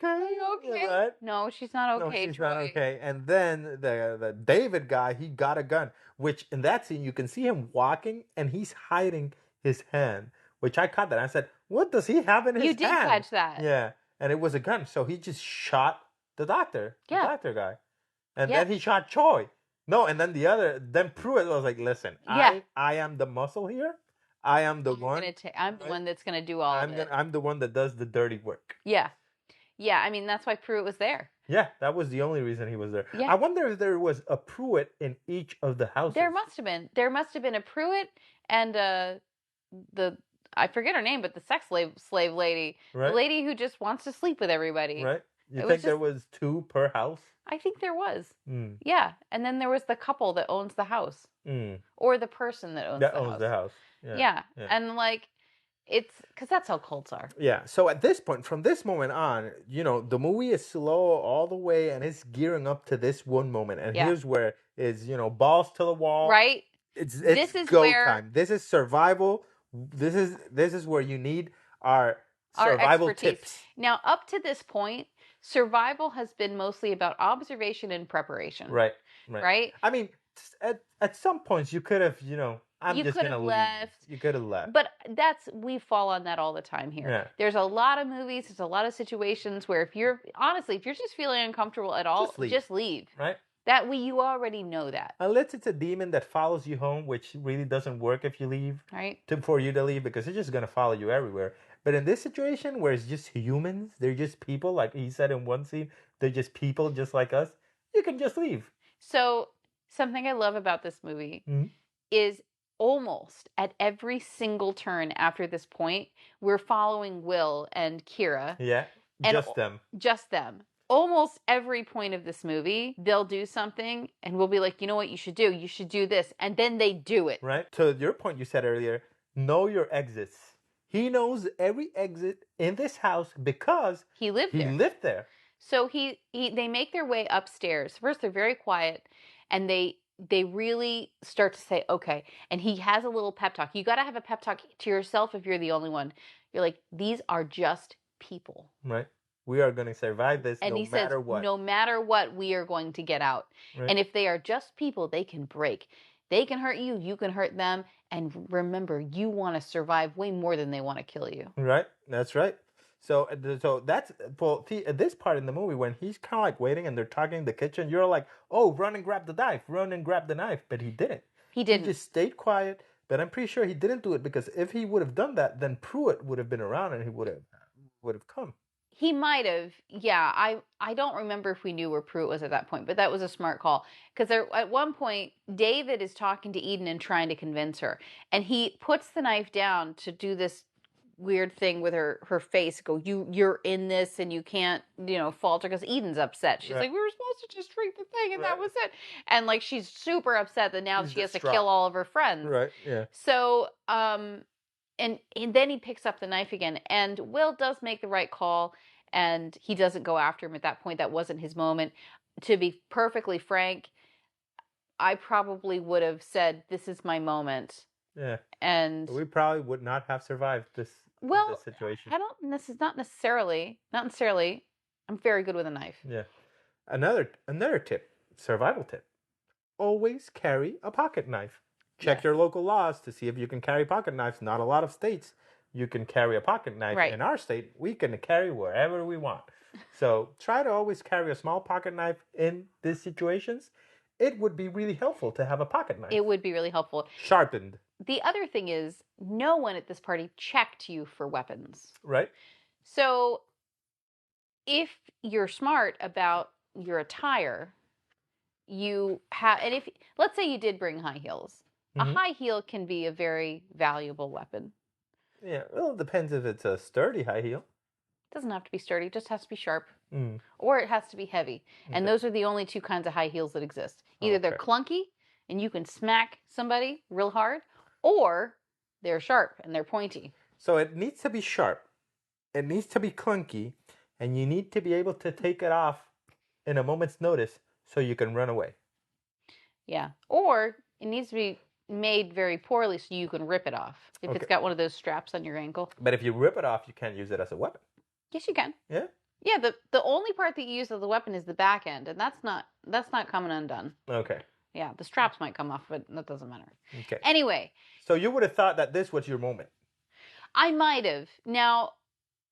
Okay. Right? No, she's not okay. No, she's not okay. And then the David guy, he got a gun. Which in that scene you can see him walking and he's hiding his hand. Which I caught that. I said, "What does he have in his hand?" You did catch that. Yeah, and it was a gun. So he just shot the doctor. Yeah. The doctor guy, and then he shot Choi. No, and then Pruitt was like, "Listen, I am the muscle here. I am the one. I'm the one that's gonna do all of it. I'm the one that does the dirty work." Yeah. I mean, that's why Pruitt was there. Yeah, that was the only reason he was there. Yeah. I wonder if there was a Pruitt in each of the houses. There must have been. There must have been a Pruitt and I forget her name, but the sex slave lady, right? The lady who just wants to sleep with everybody. Right. You think there was 2 per house? I think there was. Yeah, and then there was the couple that owns the house, or the person that owns the house. Yeah. And like, it's because that's how cults are. Yeah. So at this point, from this moment on, the movie is slow all the way, and it's gearing up to this one moment. And here's where it's balls to the wall. Right. It's go time. This is survival. This is where you need our survival tips. Now, up to this point, survival has been mostly about observation and preparation. Right. I mean, at some points you could have, you could have left. You could have left. But we fall on that all the time here. Yeah. There's a lot of movies, there's a lot of situations where if you're just feeling uncomfortable at all, just leave. Right. You already know that. Unless it's a demon that follows you home, which really doesn't work if you leave. Right. For you to leave, because it's just going to follow you everywhere. But in this situation where it's just humans, they're just people, like he said in one scene, they're just people just like us, you can just leave. So something I love about this movie is almost at every single turn after this point, we're following Will and Kira. Yeah, Just them. Almost every point of this movie, they'll do something and we'll be like, you know what you should do? You should do this. And then they do it. Right. To your point you said earlier, know your exits. He knows every exit in this house because he lived there. So they make their way upstairs. First, they're very quiet and they really start to say, okay. And he has a little pep talk. You got to have a pep talk to yourself if you're the only one. You're like, these are just people. Right. We are going to survive this no matter what. No matter what, we are going to get out. Right. And if they are just people, they can break. They can hurt you. You can hurt them. And remember, you want to survive way more than they want to kill you. Right. That's right. So that's at this part in the movie when he's kind of like waiting and they're talking in the kitchen, you're like, oh, run and grab the knife. But he didn't. He didn't. He just stayed quiet. But I'm pretty sure he didn't do it because if he would have done that, then Pruitt would have been around and he would have come. He might have. Yeah, I don't remember if we knew where Pruitt was at that point, but that was a smart call. Because at one point, David is talking to Eden and trying to convince her. And he puts the knife down to do this weird thing with her face. Go, you're in this and you can't, falter, because Eden's upset. She's like, we were supposed to just drink the thing and that was it. And like, she's super upset that now she has to kill all of her friends. Right, yeah. So, and then he picks up the knife again, and Will does make the right call, and he doesn't go after him at that point. That wasn't his moment. To be perfectly frank, I probably would have said, this is my moment. Yeah. And we probably would not have survived this situation. This is not necessarily. I'm very good with a knife. Yeah. Another tip, survival tip. Always carry a pocket knife. Check your local laws to see if you can carry pocket knives. Not a lot of states you can carry a pocket knife. Right. In our state, we can carry wherever we want. So try to always carry a small pocket knife in these situations. It would be really helpful to have a pocket knife. It would be really helpful. Sharpened. The other thing is, no one at this party checked you for weapons. Right. So if you're smart about your attire, you have, and if, let's say you did bring high heels. A high heel can be a very valuable weapon. Yeah, well, it depends if it's a sturdy high heel. It doesn't have to be sturdy, it just has to be sharp. Or it has to be heavy. And those are the only two kinds of high heels that exist. Either they're clunky and you can smack somebody real hard, or they're sharp and they're pointy. So it needs to be sharp. It needs to be clunky, and you need to be able to take it off in a moment's notice so you can run away. Yeah. Or it needs to be made very poorly so you can rip it off if it's got one of those straps on your ankle. But if you rip it off, you can't use it as a weapon. Yes, you can. Yeah? Yeah, the only part that you use as a weapon is the back end, and that's not coming undone. Okay. Yeah, the straps might come off, but that doesn't matter. Okay. Anyway. So you would have thought that this was your moment. I might have. Now,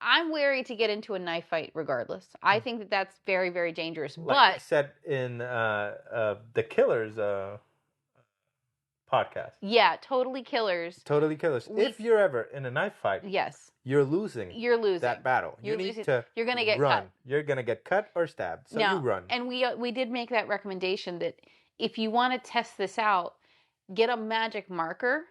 I'm wary to get into a knife fight regardless. I think that that's very, very dangerous. Like but I said in the Killers podcast. Yeah, Totally Killers. Totally Killers. If you're ever in a knife fight, yes, you're losing that battle. You're going to get cut. You're going to get cut or stabbed. So you run. And we did make that recommendation that if you want to test this out, get a magic marker.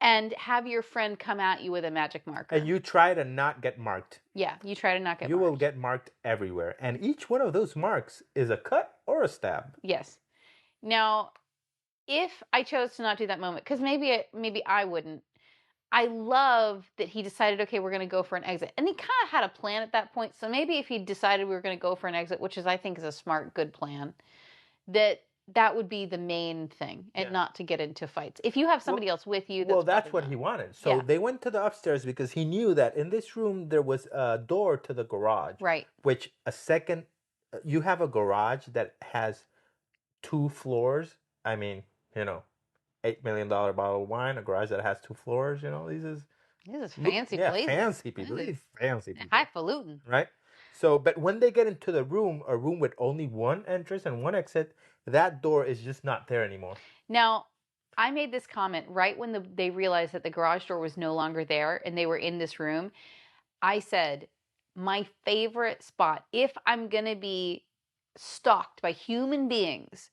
And have your friend come at you with a magic marker. And you try to not get marked. Yeah, you try to not get marked. You will get marked everywhere. And each one of those marks is a cut or a stab. Yes. Now, if I chose to not do that moment, because maybe I wouldn't, I love that he decided, okay, we're going to go for an exit. And he kind of had a plan at that point. So maybe if he decided we were going to go for an exit, which I think is a smart, good plan, that would be the main thing, and not to get into fights. If you have somebody else with you, that's what he wanted. So they went to the upstairs because he knew that in this room there was a door to the garage. Right. Which you have a garage that has 2 floors. I mean, $8 million bottle of wine, a garage that has 2 floors. These is fancy places. Fancy people. Fancy people. Highfalutin. Right. So, but when they get into a room with only one entrance and one exit, that door is just not there anymore. Now, I made this comment right when they realized that the garage door was no longer there and they were in this room. I said, my favorite spot, if I'm going to be stalked by human beings,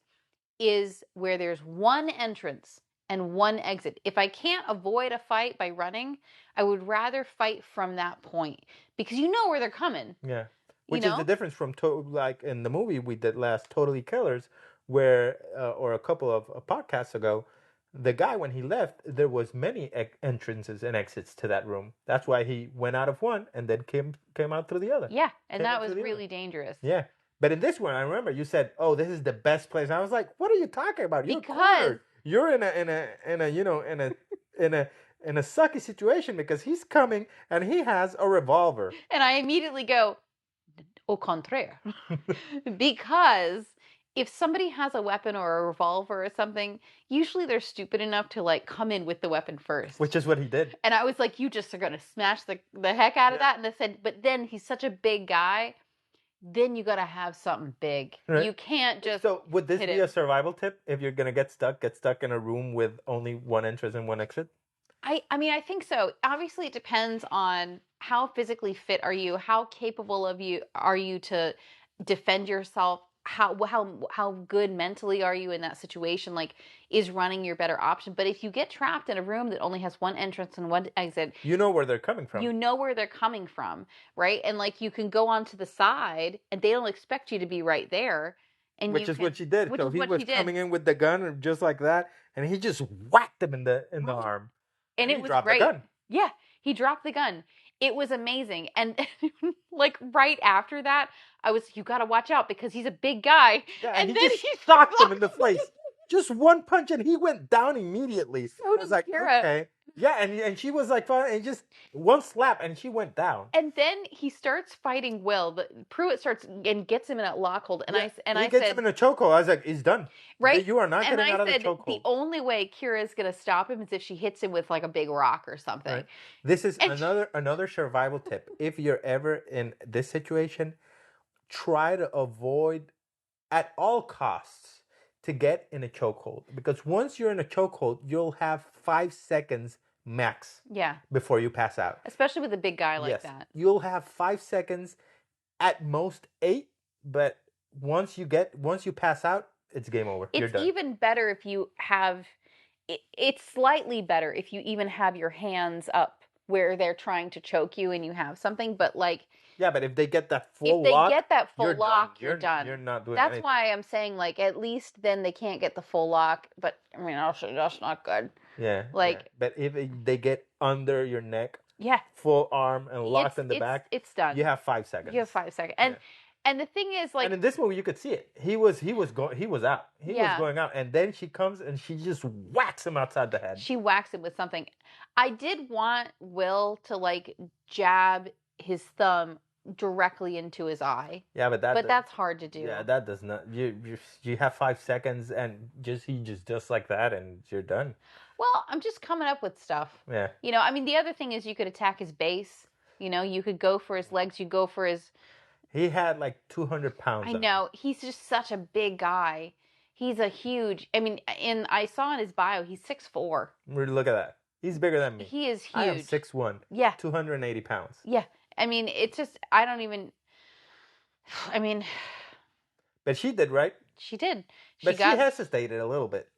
is where there's one entrance and one exit. If I can't avoid a fight by running, I would rather fight from that point because you know where they're coming. Yeah. Which is the difference from like in the movie we did last, Totally Killers, where or a couple of podcasts ago, the guy, when he left, there was many entrances and exits to that room. That's why he went out of one and then came out through the other. Yeah, and that was really dangerous. Yeah. But in this one, I remember you said, "Oh, this is the best place." I was like, "What are you talking about? You're cornered. You're in a sucky situation because he's coming and he has a revolver." And I immediately go, "Au contraire," because if somebody has a weapon or a revolver or something, usually they're stupid enough to come in with the weapon first. Which is what he did. And I was like, "You just are gonna smash the heck out of that." And they said, "But then he's such a big guy." Then you got to have something big. Right. You can't just. So would this be a survival tip if you're gonna get stuck in a room with only one entrance and one exit? I mean, I think so. Obviously, it depends on how physically fit are you? How capable are you to defend yourself? How good mentally are you in that situation? Like, is running your better option? But if you get trapped in a room that only has one entrance and one exit, you know where they're coming from. You know where they're coming from, right? And like, you can go on to the side, and they don't expect you to be right there. And which is what she did. So he was coming in with the gun just like that, and he just whacked him in the arm. And it was great. The gun. Yeah, he dropped the gun. It was amazing. And like right after that, you got to watch out because he's a big guy. Yeah, and then he socked him in the face. Just one punch and he went down immediately. So I was like, Kira. Okay. Yeah, and she was like, fine, and just one slap and she went down. And then he starts fighting Will. But Pruitt starts and gets him in a lockhold. And he gets him in a chokehold. I was like, he's done. Right? You are not getting out of the chokehold. The only way Kira's going to stop him is if she hits him with like a big rock or something. Right. This is another survival tip. If you're ever in this situation, try to avoid at all costs to get in a chokehold. Because once you're in a chokehold, you'll have 5 seconds max before you pass out. Especially with a big guy like that. You'll have 5 seconds, at most 8, but once you pass out, it's game over. You're done. It's even better if you have it's slightly better if you even have your hands up where they're trying to choke you and you have something, but like but if they get that full lock, you're done. You're not doing That's anything. why I'm saying, like, at least then they can't get the full lock, but I mean, also that's not good. Yeah. Like, but if they get under your neck, full arm and locked in the back, it's done. You have 5 seconds. You have 5 seconds. And the thing is, like, and in this movie you could see it. He was out. He was going out, and then she comes and she just whacks him outside the head. She whacks him with something. I did want Will to like jab his thumb directly into his eye. Yeah, but that's hard to do. Yeah, that does not. You have 5 seconds, and he just does like that, and you're done. Well, I'm just coming up with stuff. Yeah. You know, I mean, the other thing is you could attack his base. You know, you could go for his legs. You go for his. He had like 200 pounds. I know. He's just such a big guy. He's a huge. I mean, I saw in his bio, he's 6'4". Look at that. He's bigger than me. He is huge. I am 6'1". Yeah. 280 pounds. Yeah. I mean, it's just, I don't even. I mean. But she did, right? She did. She hesitated a little bit.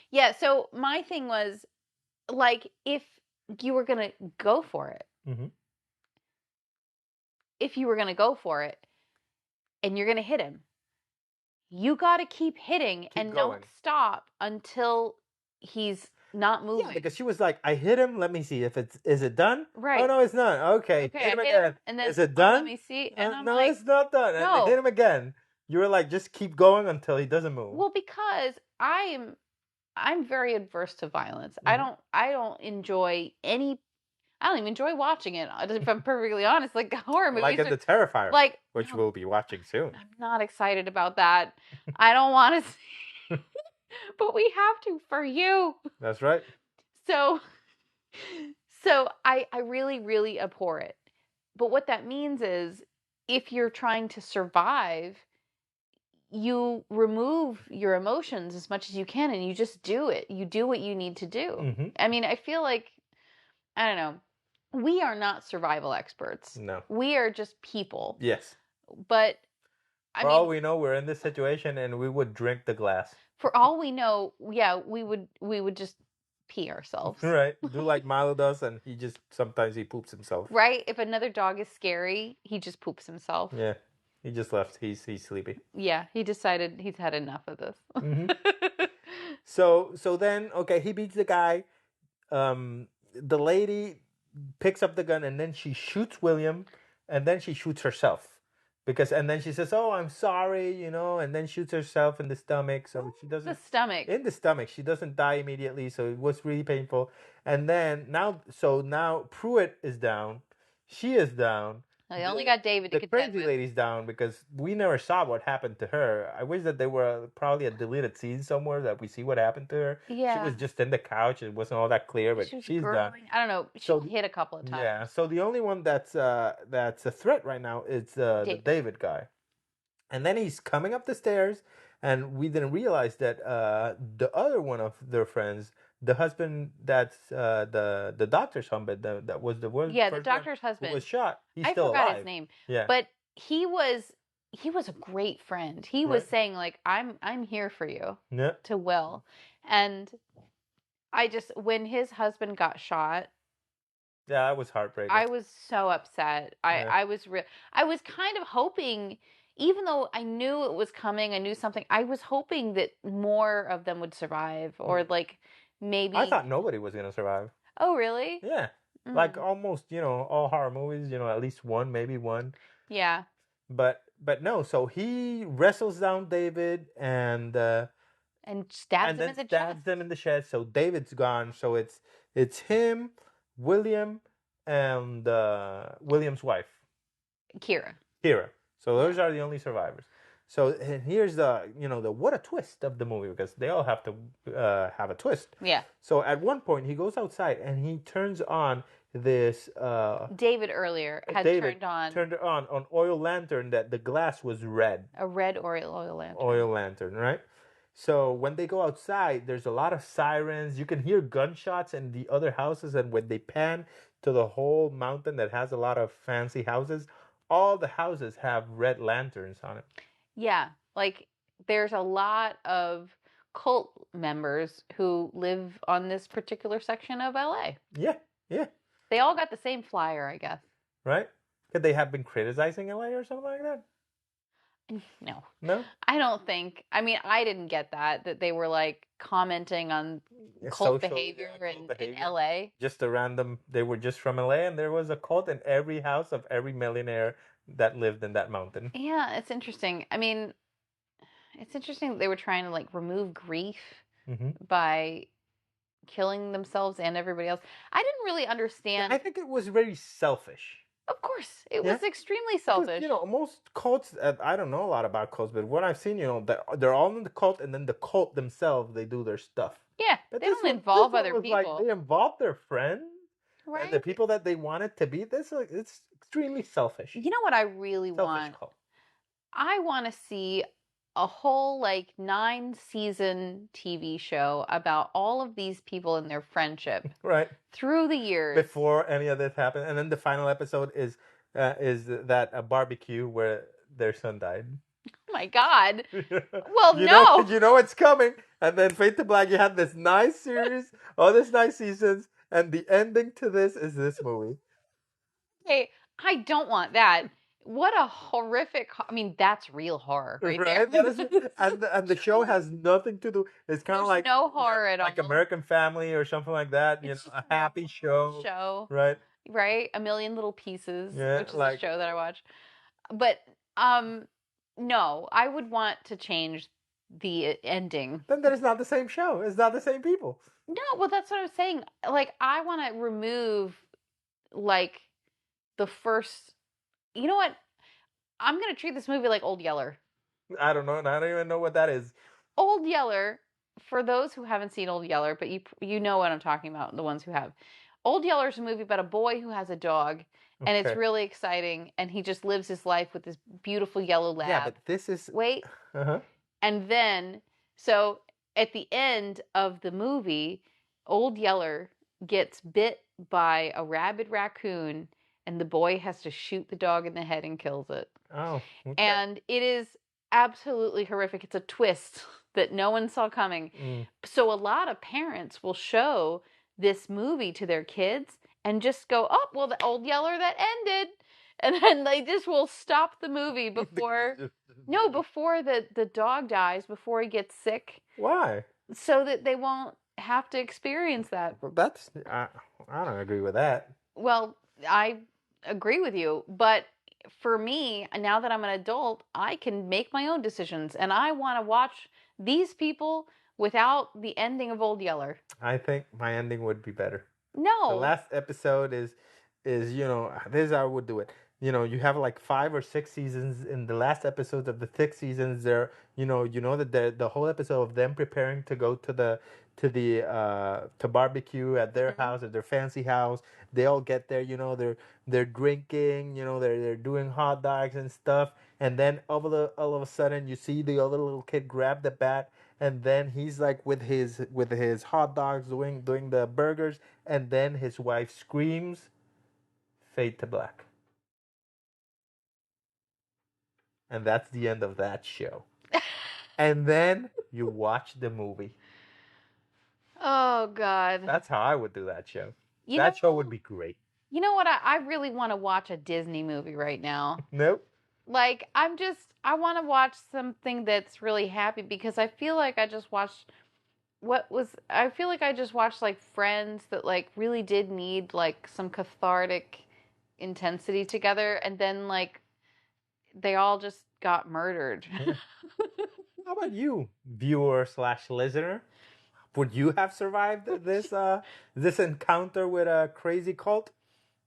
Yeah. So my thing was, like, if you were gonna go for it. Mm-hmm. If you were going to go for it and you're going to hit him, you got to keep hitting and don't stop until he's not moving. Yeah, because she was like, I hit him. Let me see if is it done? Right. Oh, no, it's not. Okay. Hit him again. And then, is it done? Let me see. And I'm no, like, it's not done. No. And hit him again. You were like, just keep going until he doesn't move. Well, because I'm very adverse to violence. Mm-hmm. I don't even enjoy watching it, if I'm perfectly honest. Like, horror movies. Like The Terrifier, which we'll be watching soon. I'm not excited about that. I don't want to see. But we have to for you. That's right. So I really, really abhor it. But what that means is if you're trying to survive, you remove your emotions as much as you can and you just do it. You do what you need to do. Mm-hmm. I mean, I feel like, I don't know. We are not survival experts. No. We are just people. Yes. But for all we know, we're in this situation and we would drink the glass. For all we know, we would just pee ourselves. Right. Do like Milo does, and sometimes he poops himself. Right? If another dog is scary, he just poops himself. Yeah. He just left. He's sleepy. Yeah. He decided he's had enough of this. Mm-hmm. So then, okay, he beats the guy. The lady picks up the gun and then she shoots William and then she shoots herself and then she says, "Oh, I'm sorry," and then shoots herself in the stomach. So she doesn't. In the stomach. She doesn't die immediately. So it was really painful. And then now Pruitt is down. She is down. They only got David to contend with. The crazy lady's down because we never saw what happened to her. I wish that there were probably a deleted scene somewhere that we see what happened to her. Yeah. She was just in the couch. It wasn't all that clear, but she's done. I don't know. She hit a couple of times. Yeah. So the only one that's a threat right now is the David guy. And then he's coming up the stairs, and we didn't realize that the other one of their friends the husband that's the doctor's husband that was the the first one doctor's who husband was shot. He's I still forgot alive. his name. Yeah. But he was a great friend. He was saying like I'm here for you. Yeah. To Will. And I just when his husband got shot, yeah, that was heartbreaking. I was so upset. I was I was kind of hoping, even though I knew it was coming, I knew something, I was hoping that more of them would survive, or like maybe I thought nobody was gonna survive. Oh, really? Yeah. Like almost, all horror movies, at least one, maybe one. Yeah. But no, so he wrestles down David and stabs him in the chest. Stabs them in the chest. So David's gone. So it's him, William, and William's wife, Kira. So those are the only survivors. So here's the what a twist of the movie, because they all have to have a twist. Yeah. So at one point he goes outside and he turns on this David earlier had turned on an oil lantern that the glass was red. A red oil lantern. Oil lantern, right? So when they go outside, there's a lot of sirens. You can hear gunshots in the other houses, and when they pan to the whole mountain that has a lot of fancy houses, all the houses have red lanterns on it. Yeah, like there's a lot of cult members who live on this particular section of LA. Yeah, yeah. They all got the same flyer, I guess. Right? Could they have been criticizing LA or something like that? No. No? I don't think. I mean, I didn't get that they were like commenting on cult behavior in LA. Just a random, they were just from LA, and there was a cult in every house of every millionaire that lived in that mountain. Yeah, it's interesting. I mean, it's interesting that they were trying to like remove grief by killing themselves and everybody else. I didn't really understand. I think it was very selfish. Of course, it was extremely selfish. Most cults, I don't know a lot about cults, but what I've seen, they're all in the cult, and then the cult themselves, they do their stuff. Yeah, but they don't involve other people. Like, they involve their friends, right? And the people that they wanted to be. It's extremely selfish. You know what I really want? Cult. I want to see a whole 9-season TV show about all of these people and their friendship, right, through the years before any of this happened, and then the final episode is that a barbecue where their son died. Oh my God! Well, no, you know it's coming, and then Fade to Black. You had this nice series, all these nice seasons, and the ending to this is this movie. Hey, I don't want that. What a horrific! I mean, that's real horror, right there. And the show has nothing to do. It's kind of like no horror at all, like American Family or something like that. A happy show, right? Right, A Million Little Pieces, which is a show that I watch. But no, I would want to change the ending. Then that is not the same show. It's not the same people. No, well, that's what I was saying. Like, I want to remove the first. You know what? I'm going to treat this movie like Old Yeller. I don't know. I don't even know what that is. Old Yeller, for those who haven't seen Old Yeller, but you know what I'm talking about, the ones who have. Old Yeller is a movie about a boy who has a dog, and it's really exciting, and he just lives his life with this beautiful yellow lab. Yeah, but this is... Wait. And then, so at the end of the movie, Old Yeller gets bit by a rabid raccoon, and the boy has to shoot the dog in the head and kills it. Oh, okay. And it is absolutely horrific. It's a twist that no one saw coming. So a lot of parents will show this movie to their kids and just go, oh, well, the Old Yeller that ended. And then they just will stop the movie before... before the dog dies, before he gets sick. Why? So that they won't have to experience that. Well, I don't agree with that. Well, I agree with you, but for me, now that I'm an adult, I can make my own decisions, and I want to watch these people without the ending of Old Yeller. I think my ending would be better. No. The last episode is this is how I would do it. You have 5 or 6 seasons. In the last episodes of the 6 seasons, there, that the whole episode of them preparing to go to barbecue at their house, at their fancy house. They all get there, they're drinking, they're doing hot dogs and stuff. And then all of a sudden, you see the other little kid grab the bat and then he's like with his hot dogs doing the burgers, and then his wife screams, fade to black. And that's the end of that show. And then you watch the movie. Oh, God. That's how I would do that show. That show would be great. You know what? I really want to watch a Disney movie right now. Nope. Like, I want to watch something that's really happy, because I feel like I just watched like Friends that like really did need like some cathartic intensity together, and then like they all just got murdered. Yeah. How about you, viewer/listener? Would you have survived this encounter with a crazy cult?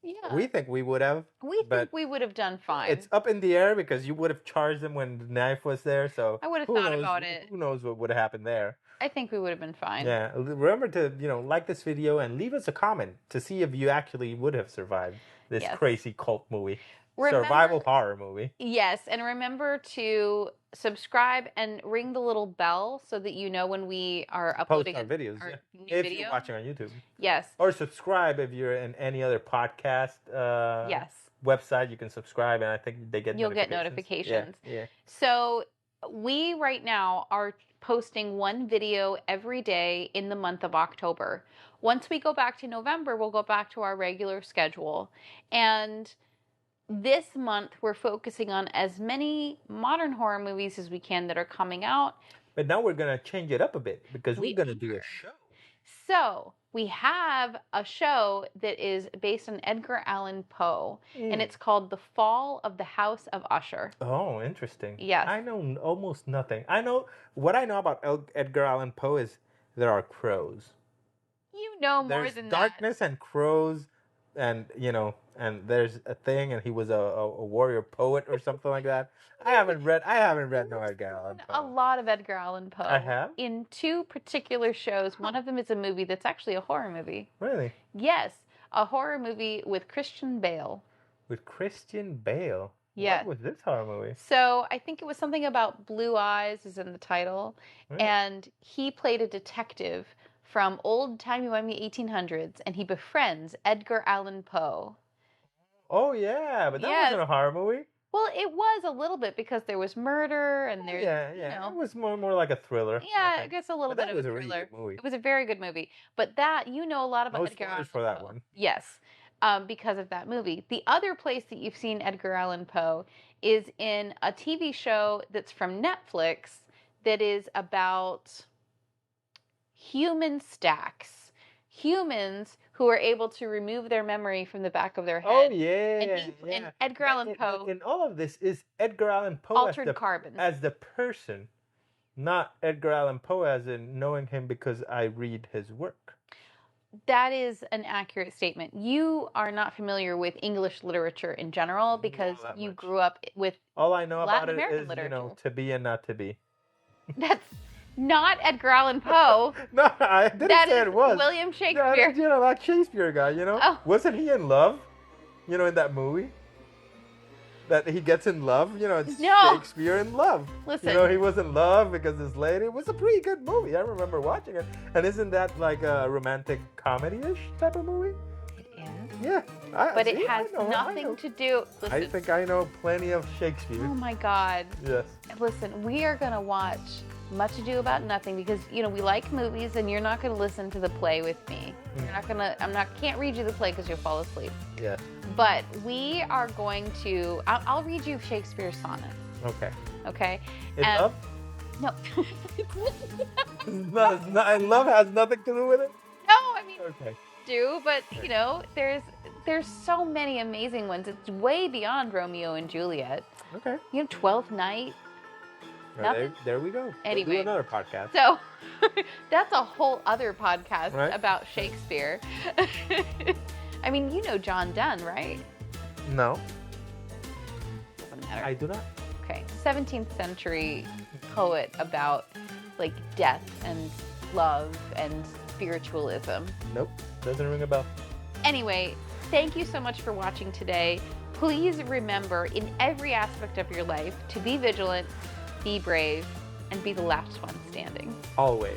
Yeah. We think we would have. We think we would have done fine. It's up in the air because you would have charged them when the knife was there. So I would have thought about it. Who knows what would have happened there? I think we would have been fine. Yeah. Remember to like this video and leave us a comment to see if you actually would have survived this crazy cult movie. Survival horror movie. Yes, and remember to subscribe and ring the little bell so that you know when we are uploading our videos. Our new if video. You're watching on YouTube. Yes. Or subscribe if you're in any other podcast website. You can subscribe, and I think you'll get notifications. Yeah. So we right now are posting one video every day in the month of October. Once we go back to November, we'll go back to our regular schedule. And this month, we're focusing on as many modern horror movies as we can that are coming out. But now we're going to change it up a bit because we're going to do a show. So we have a show that is based on Edgar Allan Poe, and it's called The Fall of the House of Usher. Oh, interesting. Yes. I know almost nothing. What I know about Edgar Allan Poe is there are crows. You know more than that. There's darkness and crows, and and there's a thing, and he was a warrior poet or something like that. I haven't read no Edgar Allan Poe. A lot of Edgar Allan Poe. I have? In two particular shows. One of them is a movie that's actually a horror movie. Really? Yes, a horror movie with Christian Bale. With Christian Bale? Yes. What was this horror movie? So I think it was something about blue eyes is in the title. Really? And he played a detective from old-timey-wimey 1800s, and he befriends Edgar Allan Poe. Oh, yeah, but that wasn't a horror movie. Well, it was a little bit because there was murder and there's, It was more like a thriller. Yeah, I guess a little bit of a thriller. Really good movie. It was a very good movie. But that, a lot about Edgar Allan Poe. For that one. Yes, because of that movie. The other place that you've seen Edgar Allan Poe is in a TV show that's from Netflix that is about human stacks. Humans who are able to remove their memory from the back of their head. Oh, yeah. And Edgar Allan Poe. In all of this is Edgar Allan Poe altered carbon. As the person, not Edgar Allan Poe as in knowing him because I read his work. That is an accurate statement. You are not familiar with English literature in general because you grew up with all I know Latin about American it is, literature. To be and not to be. That's not Edgar Allan Poe. No, I didn't say it was. William Shakespeare. That Shakespeare guy, Oh. Wasn't he in love? In that movie? That he gets in love? It's Shakespeare in love. Listen. He was in love because this lady. It was a pretty good movie. I remember watching it. And isn't that like a romantic comedy-ish type of movie? It is. Yeah. But it has nothing to do... Listen. I think I know plenty of Shakespeare. Oh my God. Yes. Listen, we are going to watch Much Ado About Nothing because, we like movies and you're not going to listen to the play with me. You're not going to... can't read you the play because you'll fall asleep. Yeah. But we are going to... I'll read you Shakespeare's sonnet. Okay. Okay? It's love? No. And love has nothing to do with it? No, I mean... Okay. But, there's so many amazing ones. It's way beyond Romeo and Juliet. Okay. 12th Night. There we go. Anyway. We'll do another podcast. So, that's a whole other podcast right? about Shakespeare. I mean, John Donne, right? No. Doesn't matter. I do not. Okay. 17th century poet about, death and love and spiritualism. Nope. Doesn't ring a bell. Anyway, thank you so much for watching today. Please remember, in every aspect of your life, to be vigilant, be brave, and be the last one standing. Always.